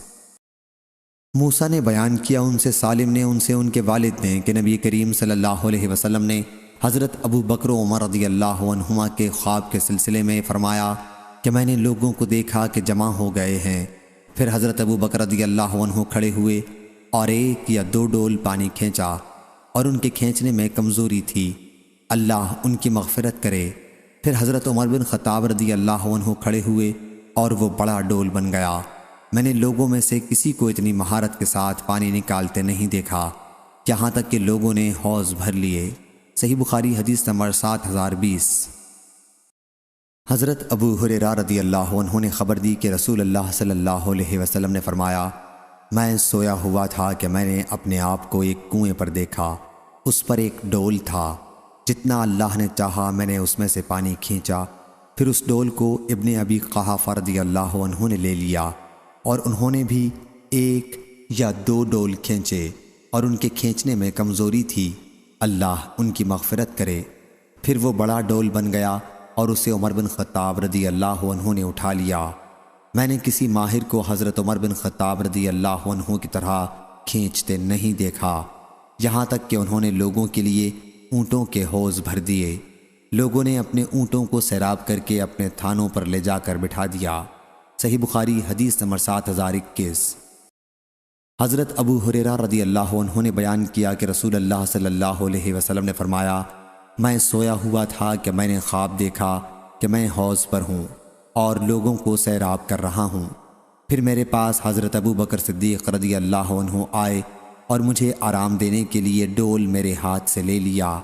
موسیٰ نے بیان کیا، ان سے سالم نے، ان سے ان کے والد نے، کہ نبی کریم صلی اللہ علیہ وسلم نے حضرت ابو بکر و عمر رضی اللہ عنہما کے خواب کے سلسلے میں فرمایا کہ میں نے لوگوں کو دیکھا کہ جمع ہو گئے ہیں۔ پھر حضرت ابو بکر رضی اللہ عنہ کھڑے ہوئے اور 1 یا 2 ڈول پانی کھینچا، اور ان کے کھینچنے میں کمزوری تھی، اللہ ان کی مغفرت کرے۔ پھر حضرت عمر بن خطاب رضی اللہ عنہ کھڑے ہوئے اور وہ بڑا ڈول بن گیا۔ میں نے لوگوں میں سے کسی کو اتنی مہارت کے ساتھ پانی نکالتے نہیں دیکھا، یہاں تک کہ لوگوں نے حوض بھر لیے۔ صحیح بخاری حدیث نمبر 7020۔ حضرت ابو ہریرہ رضی اللہ عنہ نے خبر دی کہ رسول اللہ صلی اللہ علیہ وسلم نے فرمایا، میں سویا ہوا تھا کہ میں نے اپنے آپ کو ایک کنویں پر دیکھا، اس پر ایک ڈول تھا، جتنا اللہ نے چاہا میں نے اس میں سے پانی کھینچا۔ پھر اس ڈول کو ابن ابی قحافہ رضی اللہ عنہ نے لے لیا، اور انہوں نے بھی 1 یا 2 ڈول کھینچے، اور ان کے کھینچنے میں کمزوری تھی، اللہ ان کی مغفرت کرے۔ پھر وہ بڑا ڈول بن گیا اور اسے عمر بن خطاب رضی اللہ عنہ نے اٹھا لیا۔ میں نے کسی ماہر کو حضرت عمر بن خطاب رضی اللہ عنہ کی طرح کھینچتے نہیں دیکھا، یہاں تک کہ انہوں نے لوگوں کے لیے اونٹوں کے حوض بھر دیے۔ لوگوں نے اپنے اونٹوں کو سیراب کر کے اپنے تھانوں پر لے جا کر بٹھا دیا۔ صحیح بخاری حدیث نمبر 7021۔ حضرت ابو ہریرہ رضی اللہ عنہ نے بیان کیا کہ رسول اللہ صلی اللہ علیہ وسلم نے فرمایا، میں سویا ہوا تھا کہ میں نے خواب دیکھا کہ میں حوض پر ہوں اور لوگوں کو سیراب کر رہا ہوں۔ پھر میرے پاس حضرت ابو بکر صدیق رضی اللہ عنہ آئے اور مجھے آرام دینے کے لیے ڈول میرے ہاتھ سے لے لیا۔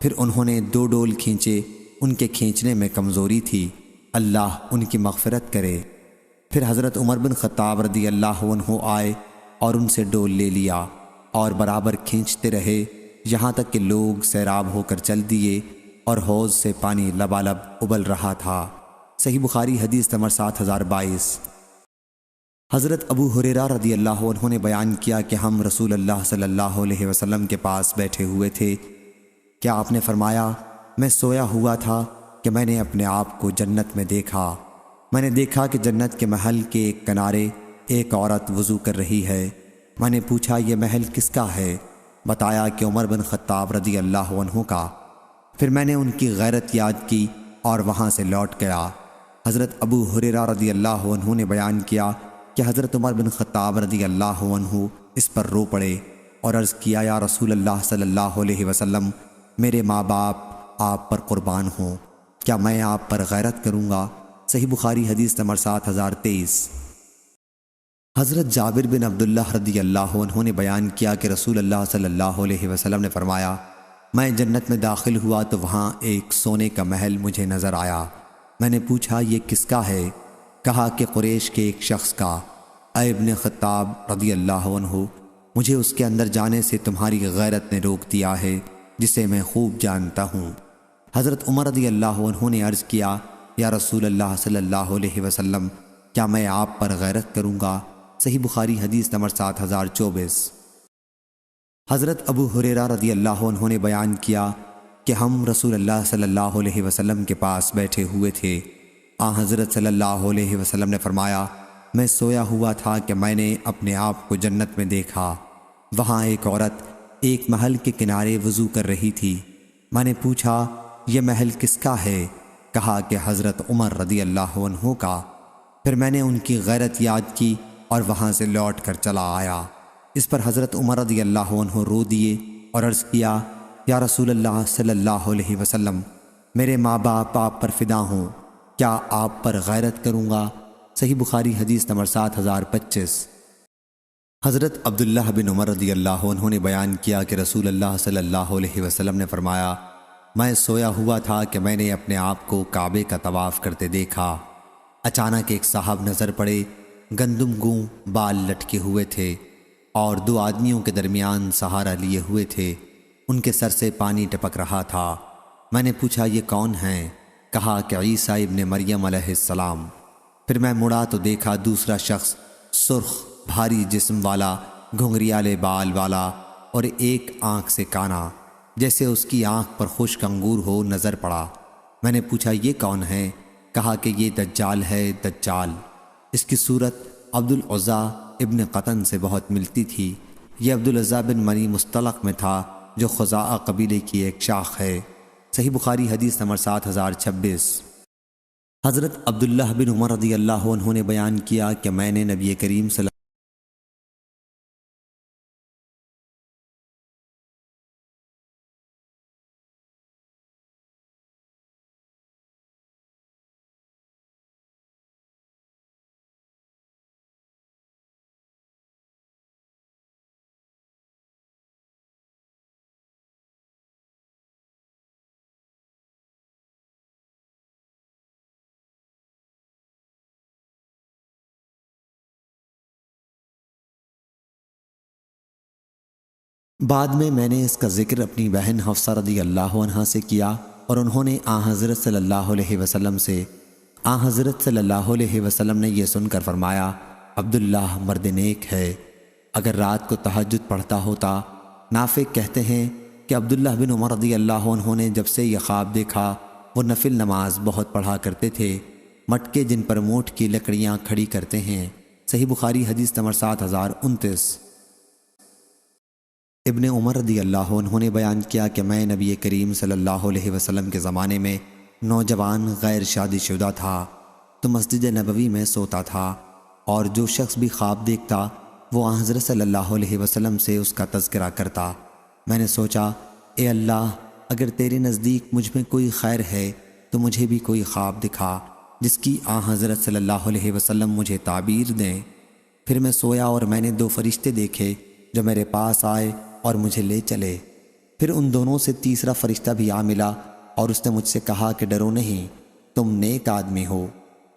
پھر انہوں نے 2 ڈول کھینچے، ان کے کھینچنے میں کمزوری تھی، اللہ ان کی مغفرت کرے۔ پھر حضرت عمر بن خطاب رضی اللہ عنہ آئے اور ان سے ڈول لے لیا اور برابر کھینچتے رہے، یہاں تک کہ لوگ سیراب ہو کر چل دیے اور حوض سے پانی لبالب ابل رہا تھا۔ صحیح بخاری حدیث نمبر 7022۔ حضرت ابو ہریرہ رضی اللہ عنہ نے بیان کیا کہ ہم رسول اللہ صلی اللہ علیہ وسلم کے پاس بیٹھے ہوئے تھے، کیا آپ نے فرمایا، میں سویا ہوا تھا کہ میں نے اپنے آپ کو جنت میں دیکھا۔ میں نے دیکھا کہ جنت کے محل کے ایک کنارے ایک عورت وضو کر رہی ہے۔ میں نے پوچھا، یہ محل کس کا ہے؟ بتایا کہ عمر بن خطاب رضی اللہ عنہ کا۔ پھر میں نے ان کی غیرت یاد کی اور وہاں سے لوٹ گیا۔ حضرت ابو ہریرہ رضی اللہ عنہ نے بیان کیا کہ حضرت عمر بن خطاب رضی اللہ عنہ اس پر رو پڑے اور عرض کیا، یا رسول اللہ صلی اللہ علیہ وسلم، میرے ماں باپ آپ پر قربان ہوں، کیا میں آپ پر غیرت کروں گا؟ صحیح بخاری حدیث نمبر 7023۔ حضرت جابر بن عبداللہ رضی اللہ عنہ نے بیان کیا کہ رسول اللہ صلی اللہ علیہ وسلم نے فرمایا، میں جنت میں داخل ہوا تو وہاں ایک سونے کا محل مجھے نظر آیا۔ میں نے پوچھا، یہ کس کا ہے؟ کہا کہ قریش کے ایک شخص کا۔ اے ابن خطاب رضی اللہ عنہ، مجھے اس کے اندر جانے سے تمہاری غیرت نے روک دیا ہے، جسے میں خوب جانتا ہوں۔ حضرت عمر رضی اللہ عنہ نے عرض کیا، یا رسول اللہ صلی اللہ علیہ وسلم، کیا میں آپ پر غیرت کروں گا؟ صحیح بخاری حدیث نمبر 7024۔ حضرت ابو ہریرہ رضی اللہ عنہ نے بیان کیا کہ ہم رسول اللہ صلی اللہ علیہ وسلم کے پاس بیٹھے ہوئے تھے۔ حضرت صلی اللہ علیہ وسلم نے فرمایا، میں سویا ہوا تھا کہ میں نے اپنے آپ کو جنت میں دیکھا، وہاں ایک عورت ایک محل کے کنارے وضو کر رہی تھی۔ میں نے پوچھا، یہ محل کس کا ہے؟ کہا کہ حضرت عمر رضی اللہ عنہ کا۔ پھر میں نے ان کی غیرت یاد کی اور وہاں سے لوٹ کر چلا آیا۔ اس پر حضرت عمر رضی اللہ عنہ رو دیے اور عرض کیا، یا رسول اللہ صلی اللہ علیہ وسلم، میرے ماں باپ آپ پر فدا ہوں، کیا آپ پر غیرت کروں گا؟ صحیح بخاری حدیث نمبر 7025۔ حضرت عبداللہ بن عمر رضی اللہ عنہ نے بیان کیا کہ رسول اللہ صلی اللہ علیہ وسلم نے فرمایا، میں سویا ہوا تھا کہ میں نے اپنے آپ کو کعبے کا طواف کرتے دیکھا۔ اچانک ایک صاحب نظر پڑے، گندم گوں بال لٹکے ہوئے تھے۔ اور 2 آدمیوں کے درمیان سہارا لیے ہوئے تھے، ان کے سر سے پانی ٹپک رہا تھا۔ میں نے پوچھا یہ کون ہیں؟ کہا کہ عیسیٰ ابن مریم علیہ السلام۔ پھر میں مڑا تو دیکھا دوسرا شخص سرخ بھاری جسم والا، گھنگریالے بال والا اور ایک آنکھ سے کانا، جیسے اس کی آنکھ پر خشک انگور ہو، نظر پڑا۔ میں نے پوچھا یہ کون ہے؟ کہا کہ یہ دجال ہے، دجال۔ اس کی صورت عبدالعزیٰ ابن قطن سے بہت ملتی تھی۔ یہ عبدالعزیٰ بن منی مصطلق میں تھا، جو خزاعہ قبیلے کی ایک شاخ ہے۔ صحیح بخاری حدیث نمبر 7026۔ حضرت عبداللہ بن عمر رضی اللہ عنہ نے بیان کیا کہ میں نے نبی کریم صلی بعد میں نے اس کا ذکر اپنی بہن حفصہ رضی اللہ عنہا سے کیا، اور انہوں نے حضرت صلی اللہ علیہ وسلم سے حضرت صلی اللہ علیہ وسلم نے یہ سن کر فرمایا عبداللہ مرد نیک ہے، اگر رات کو تہجد پڑھتا ہوتا۔ نافع کہتے ہیں کہ عبداللہ بن عمر رضی اللہ عنہ نے جب سے یہ خواب دیکھا، وہ نفل نماز بہت پڑھا کرتے تھے، مٹکے جن پر موٹ کی لکڑیاں کھڑی کرتے ہیں۔ صحیح بخاری حدیث نمبر 7029۔ ابن عمر رضی اللہ عنہ نے بیان کیا کہ میں نبی کریم صلی اللہ علیہ وسلم کے زمانے میں نوجوان غیر شادی شدہ تھا، تو مسجد نبوی میں سوتا تھا، اور جو شخص بھی خواب دیکھتا وہ حضرت صلی اللہ علیہ وسلم سے اس کا تذکرہ کرتا۔ میں نے سوچا اے اللہ، اگر تیرے نزدیک مجھ میں کوئی خیر ہے تو مجھے بھی کوئی خواب دکھا جس کی حضرت صلی اللہ علیہ وسلم مجھے تعبیر دیں۔ پھر میں سویا اور میں نے 2 فرشتے دیکھے جو میرے پاس آئے اور مجھے لے چلے۔ پھر ان دونوں سے تیسرا فرشتہ بھی آ ملا اور اس نے مجھ سے کہا کہ ڈرو نہیں، تم نیک آدمی ہو۔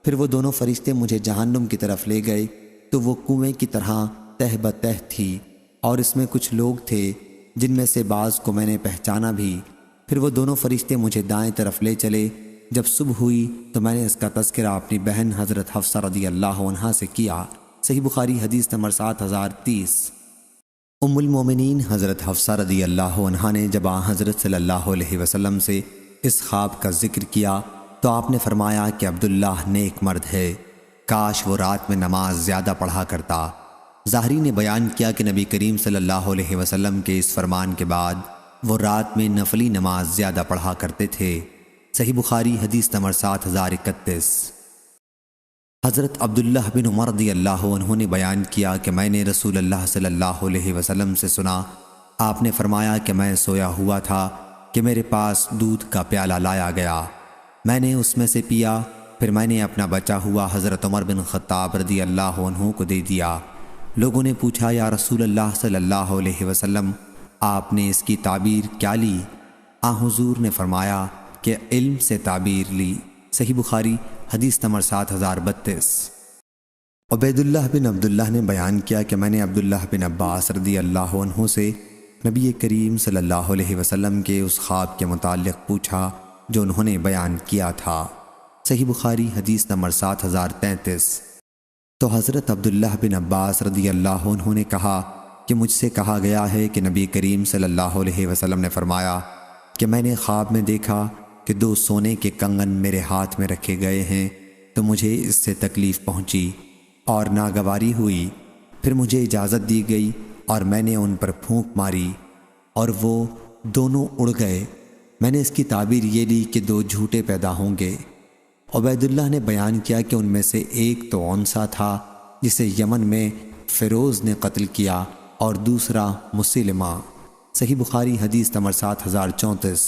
پھر وہ دونوں فرشتے مجھے جہنم کی طرف لے گئے، تو وہ کنویں کی طرح تہ بتہ تھی، اور اس میں کچھ لوگ تھے جن میں سے بعض کو میں نے پہچانا بھی۔ پھر وہ دونوں فرشتے مجھے دائیں طرف لے چلے۔ جب صبح ہوئی تو میں نے اس کا تذکرہ اپنی بہن حضرت حفصہ رضی اللہ عنہا سے کیا۔ صحیح بخاری حدیث نمبر 7030۔ ام المومنین حضرت حفصہ رضی اللہ عنہا نے جب حضرت صلی اللہ علیہ وسلم سے اس خواب کا ذکر کیا تو آپ نے فرمایا کہ عبداللہ نیک مرد ہے، کاش وہ رات میں نماز زیادہ پڑھا کرتا۔ ظاہری نے بیان کیا کہ نبی کریم صلی اللہ علیہ وسلم کے اس فرمان کے بعد وہ رات میں نفلی نماز زیادہ پڑھا کرتے تھے۔ صحیح بخاری حدیث نمبر 7031۔ حضرت عبداللہ بن عمر رضی اللہ عنہ نے بیان کیا کہ میں نے رسول اللہ صلی اللہ علیہ وسلم سے سنا، آپ نے فرمایا کہ میں سویا ہوا تھا کہ میرے پاس دودھ کا پیالہ لایا گیا، میں نے اس میں سے پیا، پھر میں نے اپنا بچا ہوا حضرت عمر بن خطاب رضی اللہ عنہ کو دے دیا۔ لوگوں نے پوچھا یا رسول اللہ صلی اللہ علیہ وسلم، آپ نے اس کی تعبیر کیا لی؟ حضور نے فرمایا کہ علم سے تعبیر لی۔ صحیح بخاری حدیث نمبر 7032۔ عبیداللہ بن عبداللہ نے بیان کیا کہ میں نے عبداللہ بن عباس رضی اللہ عنہ سے نبی کریم صلی اللہ علیہ وسلم کے اس خواب کے متعلق پوچھا جو انہوں نے بیان کیا تھا۔ صحیح بخاری حدیث نمبر 7033۔ تو حضرت عبداللہ بن عباس رضی اللہ عنہ نے کہا کہ مجھ سے کہا گیا ہے کہ نبی کریم صلی اللہ علیہ وسلم نے فرمایا کہ میں نے خواب میں دیکھا کہ 2 سونے کے کنگن میرے ہاتھ میں رکھے گئے ہیں، تو مجھے اس سے تکلیف پہنچی اور ناگواری ہوئی۔ پھر مجھے اجازت دی گئی اور میں نے ان پر پھونک ماری اور وہ دونوں اڑ گئے۔ میں نے اس کی تعبیر یہ لی کہ 2 جھوٹے پیدا ہوں گے۔ عبیداللہ نے بیان کیا کہ ان میں سے ایک تو عنصہ تھا جسے یمن میں فیروز نے قتل کیا، اور دوسرا مسلمہ۔ صحیح بخاری حدیث نمبر 7034۔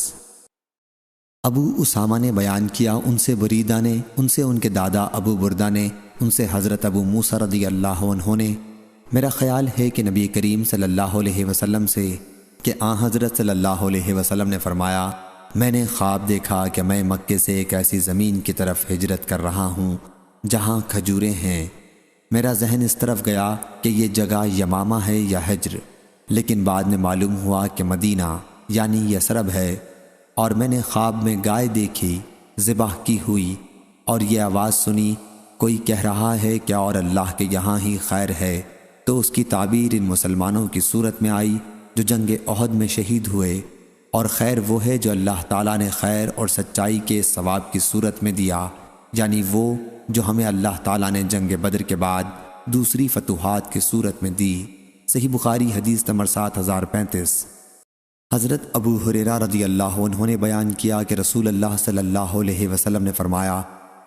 ابو اسامہ نے بیان کیا، ان سے بریدہ نے، ان سے ان کے دادا ابو بردہ نے، ان سے حضرت ابو موسیٰ رضی اللہ عنہ نے، میرا خیال ہے کہ نبی کریم صلی اللہ علیہ وسلم سے کہ حضرت صلی اللہ علیہ وسلم نے فرمایا میں نے خواب دیکھا کہ میں مکے سے ایک ایسی زمین کی طرف ہجرت کر رہا ہوں جہاں کھجوریں ہیں، میرا ذہن اس طرف گیا کہ یہ جگہ یمامہ ہے یا حجر، لیکن بعد میں معلوم ہوا کہ مدینہ یعنی یثرب ہے، اور میں نے خواب میں گائے دیکھی ذبح کی ہوئی، اور یہ آواز سنی کوئی کہہ رہا ہے کہ اور اللہ کے یہاں ہی خیر ہے، تو اس کی تعبیر ان مسلمانوں کی صورت میں آئی جو جنگ احد میں شہید ہوئے، اور خیر وہ ہے جو اللہ تعالیٰ نے خیر اور سچائی کے ثواب کی صورت میں دیا، یعنی وہ جو ہمیں اللہ تعالیٰ نے جنگ بدر کے بعد دوسری فتوحات کی صورت میں دی۔ صحیح بخاری حدیث نمبر 7035۔ حضرت ابو ہریرہ رضی اللہ عنہ نے بیان کیا کہ رسول اللہ صلی اللہ علیہ وسلم نے فرمایا،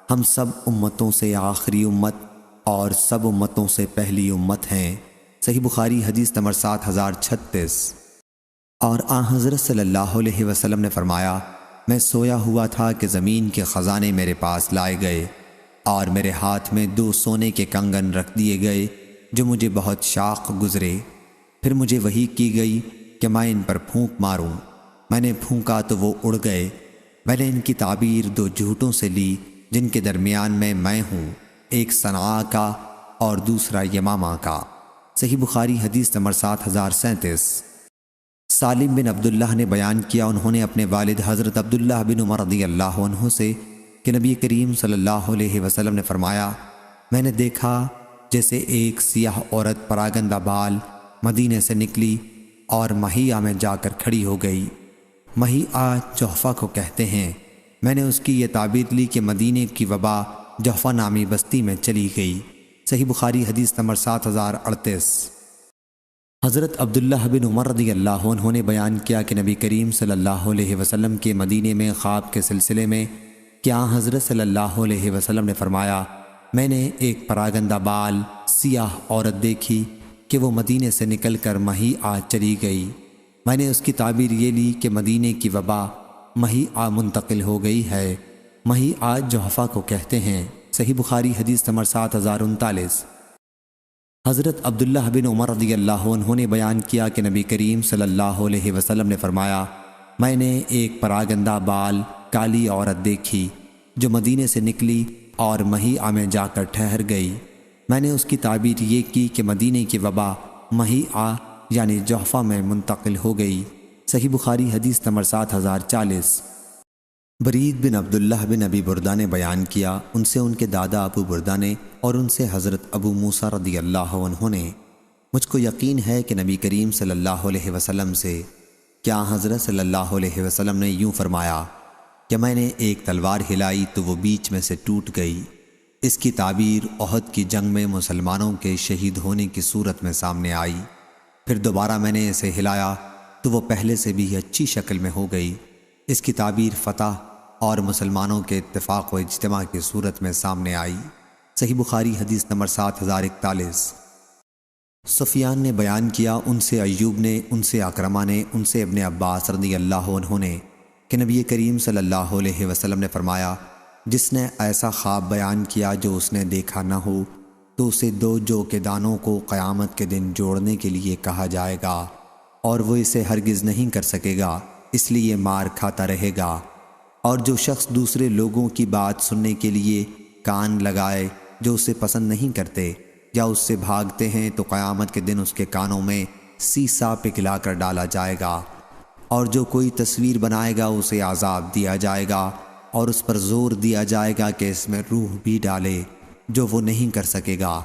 ہم سب امتوں سے آخری امت اور سب امتوں سے پہلی امت ہیں۔ صحیح بخاری حدیث نمبر 7036۔ اور آن حضرت صلی اللہ علیہ وسلم نے فرمایا، میں سویا ہوا تھا کہ زمین کے خزانے میرے پاس لائے گئے، اور میرے ہاتھ میں 2 سونے کے کنگن رکھ دیے گئے جو مجھے بہت شاق گزرے۔ پھر مجھے وحی کی گئی کہ میں ان پر پھونک ماروں۔ میں نے پھونکا تو وہ اڑ گئے۔ میں نے ان کی تعبیر 2 جھوٹوں سے لی جن کے درمیان میں ہوں، ایک صنعاء کا اور دوسرا یمامہ کا۔ صحیح بخاری حدیث نمبر 7037۔ سالم بن عبداللہ نے بیان کیا، انہوں نے اپنے والد حضرت عبداللہ بن عمر رضی اللہ عنہ سے کہ نبی کریم صلی اللہ علیہ وسلم نے فرمایا، میں نے دیکھا جیسے ایک سیاہ عورت پراگندہ بال مدینے سے نکلی اور مہیعہ میں جا کر کھڑی ہو گئی۔ مہیعہ جحفہ کو کہتے ہیں۔ میں نے اس کی یہ تعبیر لی کہ مدینے کی وبا جحفہ نامی بستی میں چلی گئی۔ صحیح بخاری حدیث نمبر 7038۔ حضرت عبداللہ بن عمر رضی اللہ عنہ نے بیان کیا کہ نبی کریم صلی اللہ علیہ وسلم کے مدینے میں خواب کے سلسلے میں کیا حضرت صلی اللہ علیہ وسلم نے فرمایا، میں نے ایک پراگندہ بال سیاہ عورت دیکھی کہ وہ مدینے سے نکل کر مہیعہ چلی گئی۔ میں نے اس کی تعبیر یہ لی کہ مدینے کی وبا مہیعہ منتقل ہو گئی ہے۔ مہیعہ جحفہ کو کہتے ہیں۔ صحیح بخاری حدیث نمبر 7039۔ حضرت عبداللہ بن عمر رضی اللہ عنہ نے بیان کیا کہ نبی کریم صلی اللہ علیہ وسلم نے فرمایا، میں نے ایک پراگندہ بال کالی عورت دیکھی جو مدینے سے نکلی اور مہیعہ میں جا کر ٹھہر گئی۔ میں نے اس کی تعبیر یہ کی کہ مدینے کی وبا مہیعہ یعنی جحفہ میں منتقل ہو گئی۔ صحیح بخاری حدیث نمبر 7040۔ برید بن عبداللہ بن ابی بردہ نے بیان کیا، ان سے ان کے دادا ابو بردہ نے اور ان سے حضرت ابو موسیٰ رضی اللہ عنہ نے، مجھ کو یقین ہے کہ نبی کریم صلی اللہ علیہ وسلم سے کیا حضرت صلی اللہ علیہ وسلم نے یوں فرمایا کہ میں نے ایک تلوار ہلائی تو وہ بیچ میں سے ٹوٹ گئی۔ اس کی تعبیر احد کی جنگ میں مسلمانوں کے شہید ہونے کی صورت میں سامنے آئی۔ پھر دوبارہ میں نے اسے ہلایا تو وہ پہلے سے بھی اچھی شکل میں ہو گئی۔ اس کی تعبیر فتح اور مسلمانوں کے اتفاق و اجتماع کی صورت میں سامنے آئی۔ صحیح بخاری حدیث نمبر 7041۔ سفیان نے بیان کیا، ان سے ایوب نے، ان سے اکرمہ نے، ان سے ابن عباس رضی اللہ عنہ نے کہ نبی کریم صلی اللہ علیہ وسلم نے فرمایا، جس نے ایسا خواب بیان کیا جو اس نے دیکھا نہ ہو تو اسے 2 جو کے دانوں کو قیامت کے دن جوڑنے کے لیے کہا جائے گا، اور وہ اسے ہرگز نہیں کر سکے گا، اس لیے مار کھاتا رہے گا۔ اور جو شخص دوسرے لوگوں کی بات سننے کے لیے کان لگائے جو اسے پسند نہیں کرتے یا اس سے بھاگتے ہیں تو قیامت کے دن اس کے کانوں میں سیسا پگھلا کر ڈالا جائے گا، اور جو کوئی تصویر بنائے گا اسے عذاب دیا جائے گا اور اس پر زور دیا جائے گا کہ اس میں روح بھی ڈالے جو وہ نہیں کر سکے گا۔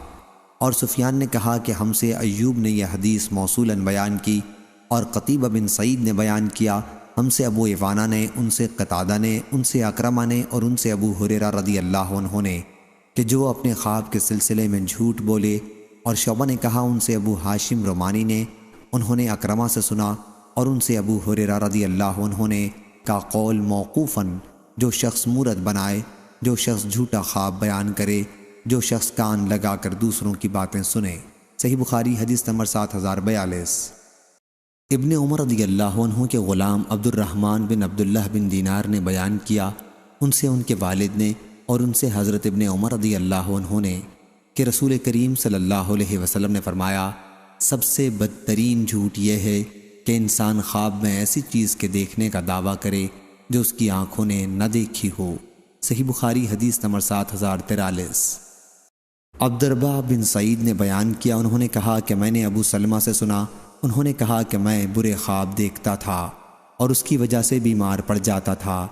اور سفیان نے کہا کہ ہم سے ایوب نے یہ حدیث موصولاً بیان کی، اور قتیبہ بن سعید نے بیان کیا، ہم سے ابو عوانہ نے، ان سے قتادہ نے، ان سے اکرمہ نے اور ان سے ابو ہریرہ رضی اللہ عنہ نے کہ جو اپنے خواب کے سلسلے میں جھوٹ بولے۔ اور شعبہ نے کہا، ان سے ابو ہاشم رومانی نے، انہوں نے اکرمہ سے سنا، اور ان سے ابو ہریرہ رضی اللہ عنہ نے کا قول موقوفاً، جو شخص مورت بنائے، جو شخص جھوٹا خواب بیان کرے، جو شخص کان لگا کر دوسروں کی باتیں سنے۔ صحیح بخاری حدیث نمبر 7042۔ ابن عمر رضی اللہ عنہ کے غلام عبد الرحمن بن عبداللہ بن دینار نے بیان کیا، ان سے ان کے والد نے اور ان سے حضرت ابن عمر رضی اللہ عنہ نے کہ رسول کریم صلی اللہ علیہ وسلم نے فرمایا، سب سے بدترین جھوٹ یہ ہے کہ انسان خواب میں ایسی چیز کے دیکھنے کا دعویٰ کرے جو اس کی آنکھوں نے نہ دیکھی ہو۔ صحیح بخاری حدیث نمبر 7043۔ عبدالربہ بن سعید نے بیان کیا، انہوں نے کہا کہ میں نے ابو سلمہ سے سنا، انہوں نے کہا کہ میں برے خواب دیکھتا تھا اور اس کی وجہ سے بیمار پڑ جاتا تھا۔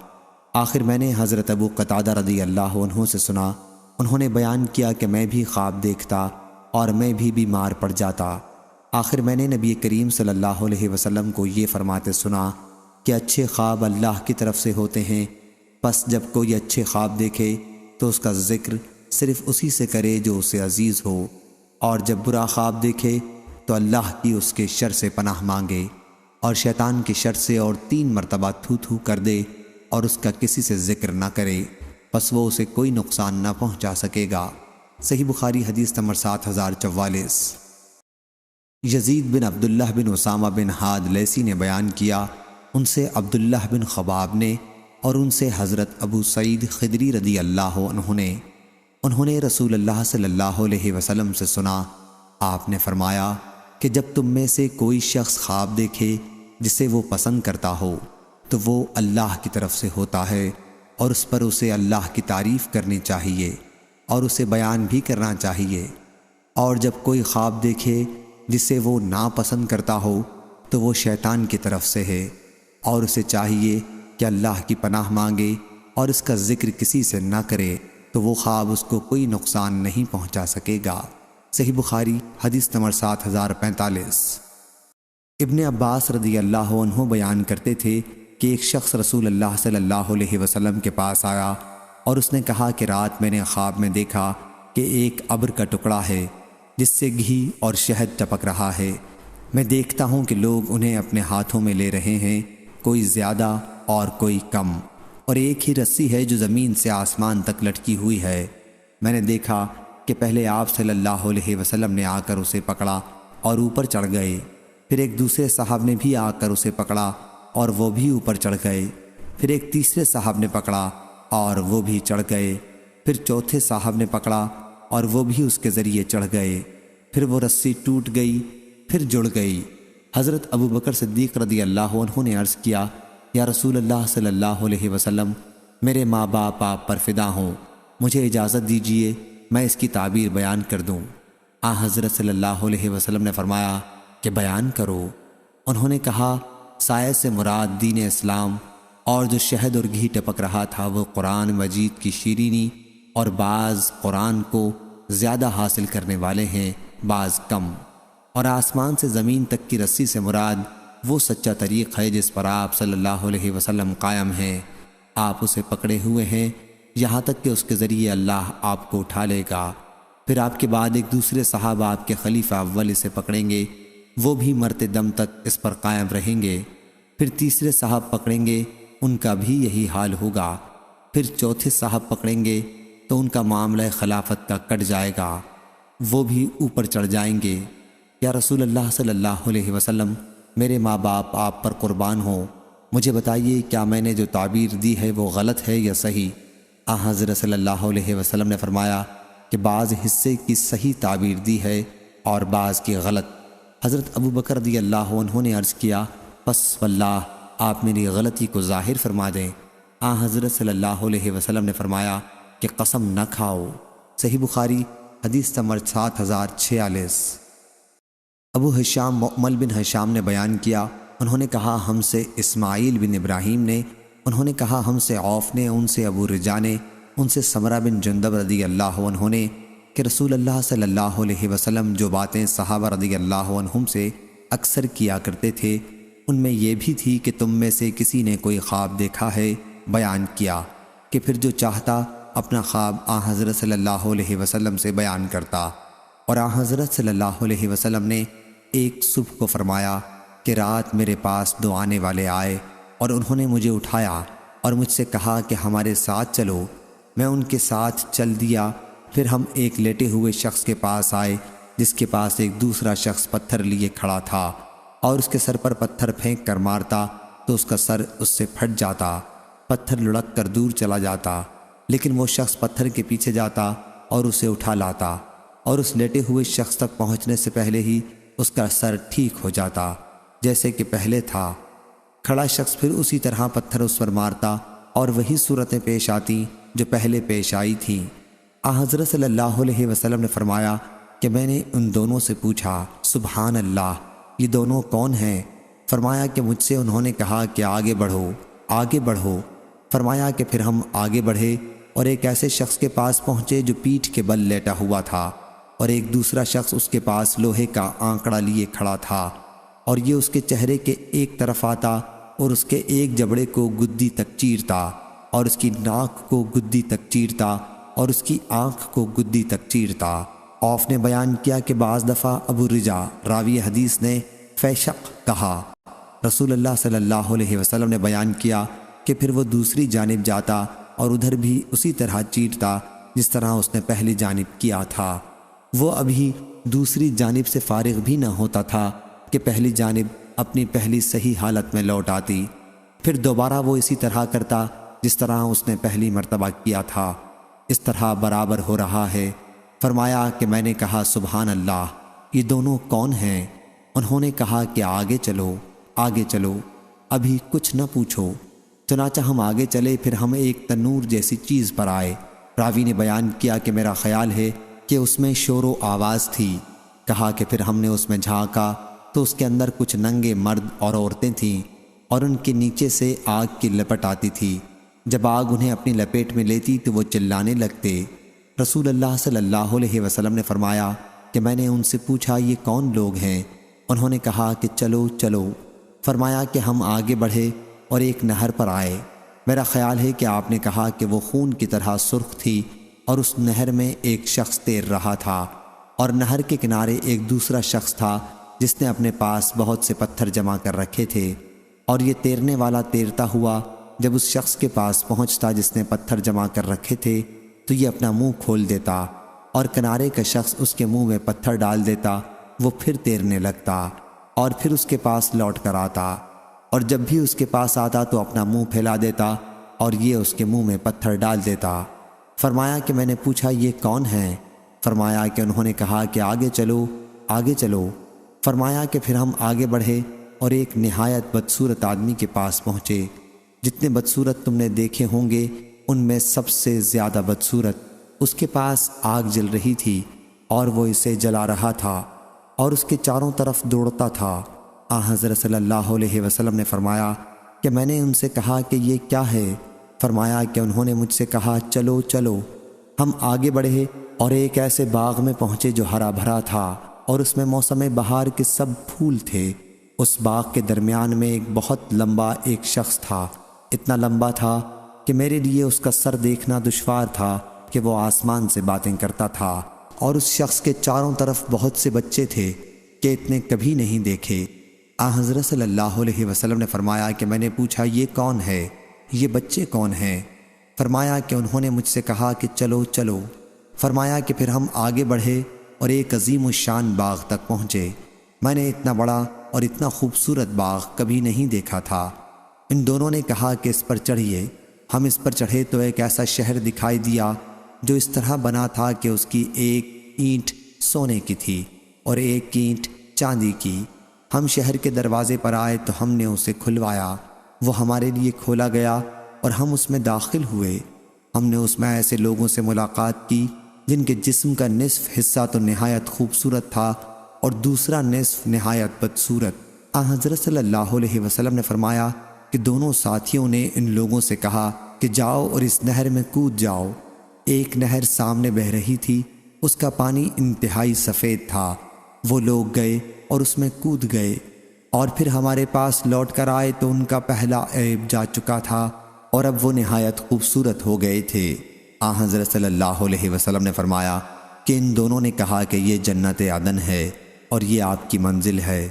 آخر میں نے حضرت ابو قتادہ رضی اللہ عنہ سے سنا، انہوں نے بیان کیا کہ میں بھی خواب دیکھتا اور میں بھی بیمار پڑ جاتا۔ آخر میں نے نبی کریم صلی اللہ علیہ وسلم کو یہ فرماتے سنا کہ اچھے خواب اللہ کی طرف سے ہوتے ہیں، پس جب کوئی اچھے خواب دیکھے تو اس کا ذکر صرف اسی سے کرے جو اسے عزیز ہو، اور جب برا خواب دیکھے تو اللہ کی اس کے شر سے پناہ مانگے اور شیطان کے شر سے، اور 3 مرتبہ تھو تھو کر دے اور اس کا کسی سے ذکر نہ کرے، پس وہ اسے کوئی نقصان نہ پہنچا سکے گا۔ صحیح بخاری حدیث نمبر 7044۔ یزید بن عبداللہ بن اسامہ بن حاد لیسی نے بیان کیا، ان سے عبداللہ بن خباب نے اور ان سے حضرت ابو سعید خدری رضی اللہ عنہ نے، انہوں نے رسول اللہ صلی اللہ علیہ وسلم سے سنا، آپ نے فرمایا کہ جب تم میں سے کوئی شخص خواب دیکھے جسے وہ پسند کرتا ہو تو وہ اللہ کی طرف سے ہوتا ہے، اور اس پر اسے اللہ کی تعریف کرنی چاہیے اور اسے بیان بھی کرنا چاہیے، اور جب کوئی خواب دیکھے جسے وہ ناپسند کرتا ہو تو وہ شیطان کی طرف سے ہے، اور اسے چاہیے کہ اللہ کی پناہ مانگے اور اس کا ذکر کسی سے نہ کرے، تو وہ خواب اس کو کوئی نقصان نہیں پہنچا سکے گا۔ صحیح بخاری حدیث نمبر 7045۔ ابن عباس رضی اللہ عنہ بیان کرتے تھے کہ ایک شخص رسول اللہ صلی اللہ علیہ وسلم کے پاس آیا اور اس نے کہا کہ رات میں نے خواب میں دیکھا کہ ایک ابر کا ٹکڑا ہے جس سے گھی اور شہد ٹپک رہا ہے، میں دیکھتا ہوں کہ لوگ انہیں اپنے ہاتھوں میں لے رہے ہیں، کوئی زیادہ اور کوئی کم، اور ایک ہی رسی ہے جو زمین سے آسمان تک لٹکی ہوئی ہے۔ میں نے دیکھا کہ پہلے آپ صلی اللہ علیہ وسلم نے آ کر اسے پکڑا اور اوپر چڑھ گئے، پھر ایک دوسرے صاحب نے بھی آ کر اسے پکڑا اور وہ بھی اوپر چڑھ گئے، پھر ایک تیسرے صاحب نے پکڑا اور وہ بھی چڑھ گئے، پھر چوتھے صاحب نے پکڑا اور وہ بھی اس کے ذریعے چڑھ گئے، پھر وہ رسی ٹوٹ گئی، پھر جڑ گئی۔ حضرت ابو بکر صدیق رضی اللہ عنہ نے عرض کیا، یا رسول اللہ صلی اللہ علیہ وسلم، میرے ماں باپ آپ پر فدا ہوں، مجھے اجازت دیجیے میں اس کی تعبیر بیان کر دوں۔ حضرت صلی اللہ علیہ وسلم نے فرمایا کہ بیان کرو۔ انہوں نے کہا، سایہ سے مراد دین اسلام، اور جو شہد اور گھی ٹپک رہا تھا وہ قرآن مجید کی شیرینی، اور بعض قرآن کو زیادہ حاصل کرنے والے ہیں، بعض کم، اور آسمان سے زمین تک کی رسی سے مراد وہ سچا طریق ہے جس پر آپ صلی اللہ علیہ وسلم قائم ہیں، آپ اسے پکڑے ہوئے ہیں یہاں تک کہ اس کے ذریعے اللہ آپ کو اٹھا لے گا، پھر آپ کے بعد ایک دوسرے صحابہ آپ کے خلیفہ اول اسے پکڑیں گے، وہ بھی مرتے دم تک اس پر قائم رہیں گے، پھر تیسرے صاحب پکڑیں گے، ان کا بھی یہی حال ہوگا، پھر چوتھے صاحب پکڑیں گے تو ان کا معاملہ خلافت کا کٹ جائے گا، وہ بھی اوپر چڑھ جائیں گے۔ یا رسول اللہ صلی اللہ علیہ وسلم، میرے ماں باپ آپ پر قربان ہوں، مجھے بتائیے کیا میں نے جو تعبیر دی ہے وہ غلط ہے یا صحیح؟ حضرت صلی اللہ علیہ وسلم نے فرمایا کہ بعض حصے کی صحیح تعبیر دی ہے اور بعض کی غلط۔ حضرت ابو بکر رضی اللہ عنہ نے عرض کیا، پس واللہ آپ میری غلطی کو ظاہر فرما دیں۔ حضرت صلی اللہ علیہ وسلم نے فرمایا کہ قسم نہ کھاؤ۔ صحیح بخاری حدیث نمبر 7046۔ ابو حشام مؤمل بن حشام نے بیان کیا، انہوں نے کہا ہم سے اسماعیل بن ابراہیم نے، انہوں نے کہا ہم سے عوف نے، ان سے ابو رجا نے، ان سے سمرہ بن جندب رضی اللہ عنہ نے کہ رسول اللہ صلی اللہ علیہ وسلم جو باتیں صحابہ رضی اللہ عنہم سے اکثر کیا کرتے تھے ان میں یہ بھی تھی کہ تم میں سے کسی نے کوئی خواب دیکھا ہے، بیان کیا کہ پھر جو چاہتا اپنا خواب حضرت صلی اللہ علیہ وسلم سے بیان کرتا، اور حضرت صلی اللہ علیہ وسلم نے ایک صبح کو فرمایا کہ رات میرے پاس 2 آنے والے آئے اور انہوں نے مجھے اٹھایا اور مجھ سے کہا کہ ہمارے ساتھ چلو، میں ان کے ساتھ چل دیا، پھر ہم ایک لیٹے ہوئے شخص کے پاس آئے جس کے پاس ایک دوسرا شخص پتھر لیے کھڑا تھا اور اس کے سر پر پتھر پھینک کر مارتا تو اس کا سر اس سے پھٹ جاتا، پتھر لڑک کر دور چلا جاتا، لیکن وہ شخص پتھر کے پیچھے جاتا اور اسے اٹھا لاتا اور اس لیٹے ہوئے شخص تک پہنچنے سے پہلے ہی اس کا سر ٹھیک ہو جاتا جیسے کہ پہلے تھا۔ کھڑا شخص پھر اسی طرح پتھر اس پر مارتا اور وہی صورتیں پیش آتی جو پہلے پیش آئی تھیں۔ حضرت صلی اللہ علیہ وسلم نے فرمایا کہ میں نے ان دونوں سے پوچھا سبحان اللہ، یہ دونوں کون ہیں؟ فرمایا کہ مجھ سے انہوں نے کہا کہ آگے بڑھو آگے بڑھو۔ فرمایا کہ پھر ہم آگے بڑھے اور ایک ایسے شخص کے پاس پہنچے جو پیٹھ کے بل لیٹا ہوا تھا، اور ایک دوسرا شخص اس کے پاس لوہے کا آنکڑا لیے کھڑا تھا، اور یہ اس کے چہرے کے ایک طرف آتا اور اس کے ایک جبڑے کو گدی تک چیرتا، اور اس کی ناک کو گدی تک چیرتا، اور اس کی آنکھ کو گدی تک چیرتا۔ اوف نے بیان کیا کہ بعض دفعہ ابو رجا راوی حدیث نے فیشق کہا۔ رسول اللہ صلی اللہ علیہ وسلم نے بیان کیا کہ پھر وہ دوسری جانب جاتا اور ادھر بھی اسی طرح چیرتا جس طرح اس نے پہلی جانب کیا تھا۔ وہ ابھی دوسری جانب سے فارغ بھی نہ ہوتا تھا کہ پہلی جانب اپنی پہلی صحیح حالت میں لوٹ آتی، پھر دوبارہ وہ اسی طرح کرتا جس طرح اس نے پہلی مرتبہ کیا تھا، اس طرح برابر ہو رہا ہے۔ فرمایا کہ میں نے کہا سبحان اللہ، یہ دونوں کون ہیں؟ انہوں نے کہا کہ آگے چلو آگے چلو، ابھی کچھ نہ پوچھو۔ چنانچہ ہم آگے چلے، پھر ہم ایک تنور جیسی چیز پر آئے۔ راوی نے بیان کیا کہ میرا خیال ہے کہ اس میں شور و آواز تھی۔ کہا کہ پھر ہم نے اس میں جھانکا تو اس کے اندر کچھ ننگے مرد اور عورتیں تھیں، اور ان کے نیچے سے آگ کی لپٹ آتی تھی۔ جب آگ انہیں اپنی لپیٹ میں لیتی تو وہ چلانے لگتے۔ رسول اللہ صلی اللہ علیہ وسلم نے فرمایا کہ میں نے ان سے پوچھا یہ کون لوگ ہیں؟ انہوں نے کہا کہ چلو چلو۔ فرمایا کہ ہم آگے بڑھے اور ایک نہر پر آئے۔ میرا خیال ہے کہ آپ نے کہا کہ وہ خون کی طرح سرخ تھی، اور اس نہر میں ایک شخص تیر رہا تھا، اور نہر کے کنارے ایک دوسرا شخص تھا جس نے اپنے پاس بہت سے پتھر جمع کر رکھے تھے، اور یہ تیرنے والا تیرتا ہوا جب اس شخص کے پاس پہنچتا جس نے پتھر جمع کر رکھے تھے تو یہ اپنا منہ کھول دیتا، اور کنارے کا شخص اس کے منہ میں پتھر ڈال دیتا، وہ پھر تیرنے لگتا، اور پھر اس کے پاس لوٹ کر آتا، اور جب بھی اس کے پاس آتا تو اپنا منہ پھیلا دیتا اور یہ اس کے منہ میں پتھر ڈال دیتا۔ فرمایا کہ میں نے پوچھا یہ کون ہیں؟ فرمایا کہ انہوں نے کہا کہ آگے چلو آگے چلو۔ فرمایا کہ پھر ہم آگے بڑھے اور ایک نہایت بدصورت آدمی کے پاس پہنچے۔ جتنے بدصورت تم نے دیکھے ہوں گے ان میں سب سے زیادہ بدصورت، اس کے پاس آگ جل رہی تھی اور وہ اسے جلا رہا تھا اور اس کے چاروں طرف دوڑتا تھا۔ حضرت صلی اللہ علیہ وسلم نے فرمایا کہ میں نے ان سے کہا کہ یہ کیا ہے؟ فرمایا کہ انہوں نے مجھ سے کہا چلو چلو۔ ہم آگے بڑھے اور ایک ایسے باغ میں پہنچے جو ہرا بھرا تھا اور اس میں موسم بہار کے سب پھول تھے۔ اس باغ کے درمیان میں ایک بہت لمبا ایک شخص تھا، اتنا لمبا تھا کہ میرے لیے اس کا سر دیکھنا دشوار تھا کہ وہ آسمان سے باتیں کرتا تھا، اور اس شخص کے چاروں طرف بہت سے بچے تھے کہ اتنے کبھی نہیں دیکھے۔ حضرت صلی اللہ علیہ وسلم نے فرمایا کہ میں نے پوچھا یہ کون ہے؟ یہ بچے کون ہیں؟ فرمایا کہ انہوں نے مجھ سے کہا کہ چلو چلو۔ فرمایا کہ پھر ہم آگے بڑھے اور ایک عظیم الشان باغ تک پہنچے۔ میں نے اتنا بڑا اور اتنا خوبصورت باغ کبھی نہیں دیکھا تھا۔ ان دونوں نے کہا کہ اس پر چڑھیے۔ ہم اس پر چڑھے تو ایک ایسا شہر دکھائی دیا جو اس طرح بنا تھا کہ اس کی ایک اینٹ سونے کی تھی اور ایک اینٹ چاندی کی۔ ہم شہر کے دروازے پر آئے تو ہم نے اسے کھلوایا، وہ ہمارے لیے کھولا گیا اور ہم اس میں داخل ہوئے۔ ہم نے اس میں ایسے لوگوں سے ملاقات کی جن کے جسم کا نصف حصہ تو نہایت خوبصورت تھا اور دوسرا نصف نہایت بدصورت۔ حضرت صلی اللہ علیہ وسلم نے فرمایا کہ دونوں ساتھیوں نے ان لوگوں سے کہا کہ جاؤ اور اس نہر میں کود جاؤ۔ ایک نہر سامنے بہہ رہی تھی، اس کا پانی انتہائی سفید تھا۔ وہ لوگ گئے اور اس میں کود گئے اور پھر ہمارے پاس لوٹ کر آئے تو ان کا پہلا عیب جا چکا تھا اور اب وہ نہایت خوبصورت ہو گئے تھے۔ حضرت صلی اللہ علیہ وسلم نے فرمایا کہ ان دونوں نے کہا کہ یہ جنت عدن ہے اور یہ آپ کی منزل ہے۔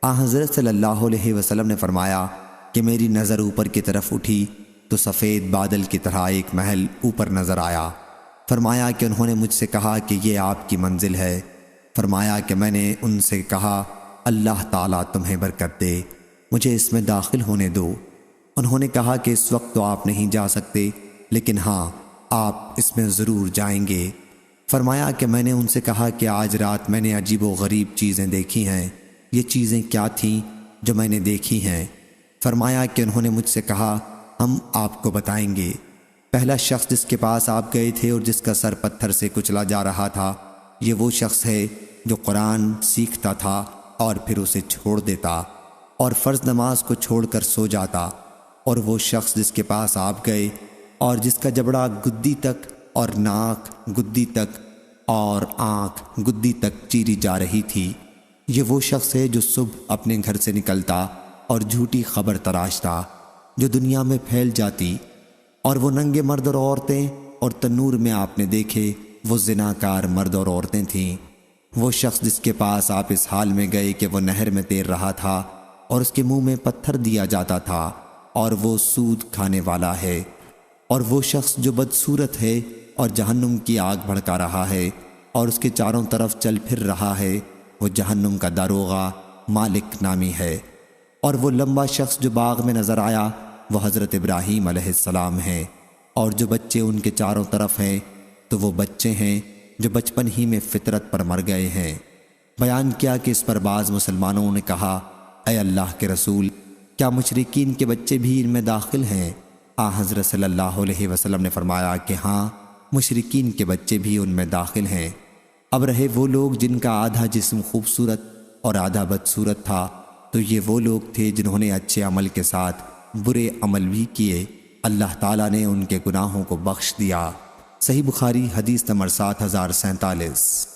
حضرت صلی اللہ علیہ وسلم نے فرمایا کہ میری نظر اوپر کی طرف اٹھی تو سفید بادل کی طرح ایک محل اوپر نظر آیا۔ فرمایا کہ انہوں نے مجھ سے کہا کہ یہ آپ کی منزل ہے۔ فرمایا کہ میں نے ان سے کہا اللہ تعالیٰ تمہیں برکت دے، مجھے اس میں داخل ہونے دو۔ انہوں نے کہا کہ اس وقت تو آپ نہیں جا سکتے، لیکن ہاں آپ اس میں ضرور جائیں گے۔ فرمایا کہ میں نے ان سے کہا کہ آج رات میں نے عجیب و غریب چیزیں دیکھی ہیں، یہ چیزیں کیا تھیں جو میں نے دیکھی ہیں؟ فرمایا کہ انہوں نے مجھ سے کہا ہم آپ کو بتائیں گے۔ پہلا شخص جس کے پاس آپ گئے تھے اور جس کا سر پتھر سے کچلا جا رہا تھا، یہ وہ شخص ہے جو قرآن سیکھتا تھا اور پھر اسے چھوڑ دیتا اور فرض نماز کو چھوڑ کر سو جاتا، اور وہ شخص جس کے پاس آپ گئے اور جس کا جبڑا گدی تک اور ناک گدی تک اور آنکھ گدی تک چیری جا رہی تھی، یہ وہ شخص ہے جو صبح اپنے گھر سے نکلتا اور جھوٹی خبر تراشتا جو دنیا میں پھیل جاتی، اور وہ ننگے مرد اور عورتیں اور تنور میں آپ نے دیکھے وہ زناکار مرد اور عورتیں تھیں۔ وہ شخص جس کے پاس آپ اس حال میں گئے کہ وہ نہر میں تیر رہا تھا اور اس کے منہ میں پتھر دیا جاتا تھا اور وہ سود کھانے والا ہے، اور وہ شخص جو بدصورت ہے اور جہنم کی آگ بھڑکا رہا ہے اور اس کے چاروں طرف چل پھر رہا ہے، وہ جہنم کا داروغہ مالک نامی ہے۔ اور وہ لمبا شخص جو باغ میں نظر آیا وہ حضرت ابراہیم علیہ السلام ہیں، اور جو بچے ان کے چاروں طرف ہیں تو وہ بچے ہیں جو بچپن ہی میں فطرت پر مر گئے ہیں۔ بیان کیا کہ اس پر بعض مسلمانوں نے کہا، اے اللہ کے رسول، کیا مشرکین کے بچے بھی ان میں داخل ہیں؟ حضرت صلی اللہ علیہ وسلم نے فرمایا کہ ہاں، مشرکین کے بچے بھی ان میں داخل ہیں۔ اب رہے وہ لوگ جن کا آدھا جسم خوبصورت اور آدھا بدصورت تھا، تو یہ وہ لوگ تھے جنہوں نے اچھے عمل کے ساتھ برے عمل بھی کیے، اللہ تعالیٰ نے ان کے گناہوں کو بخش دیا۔ صحیح بخاری حدیث نمبر 7047۔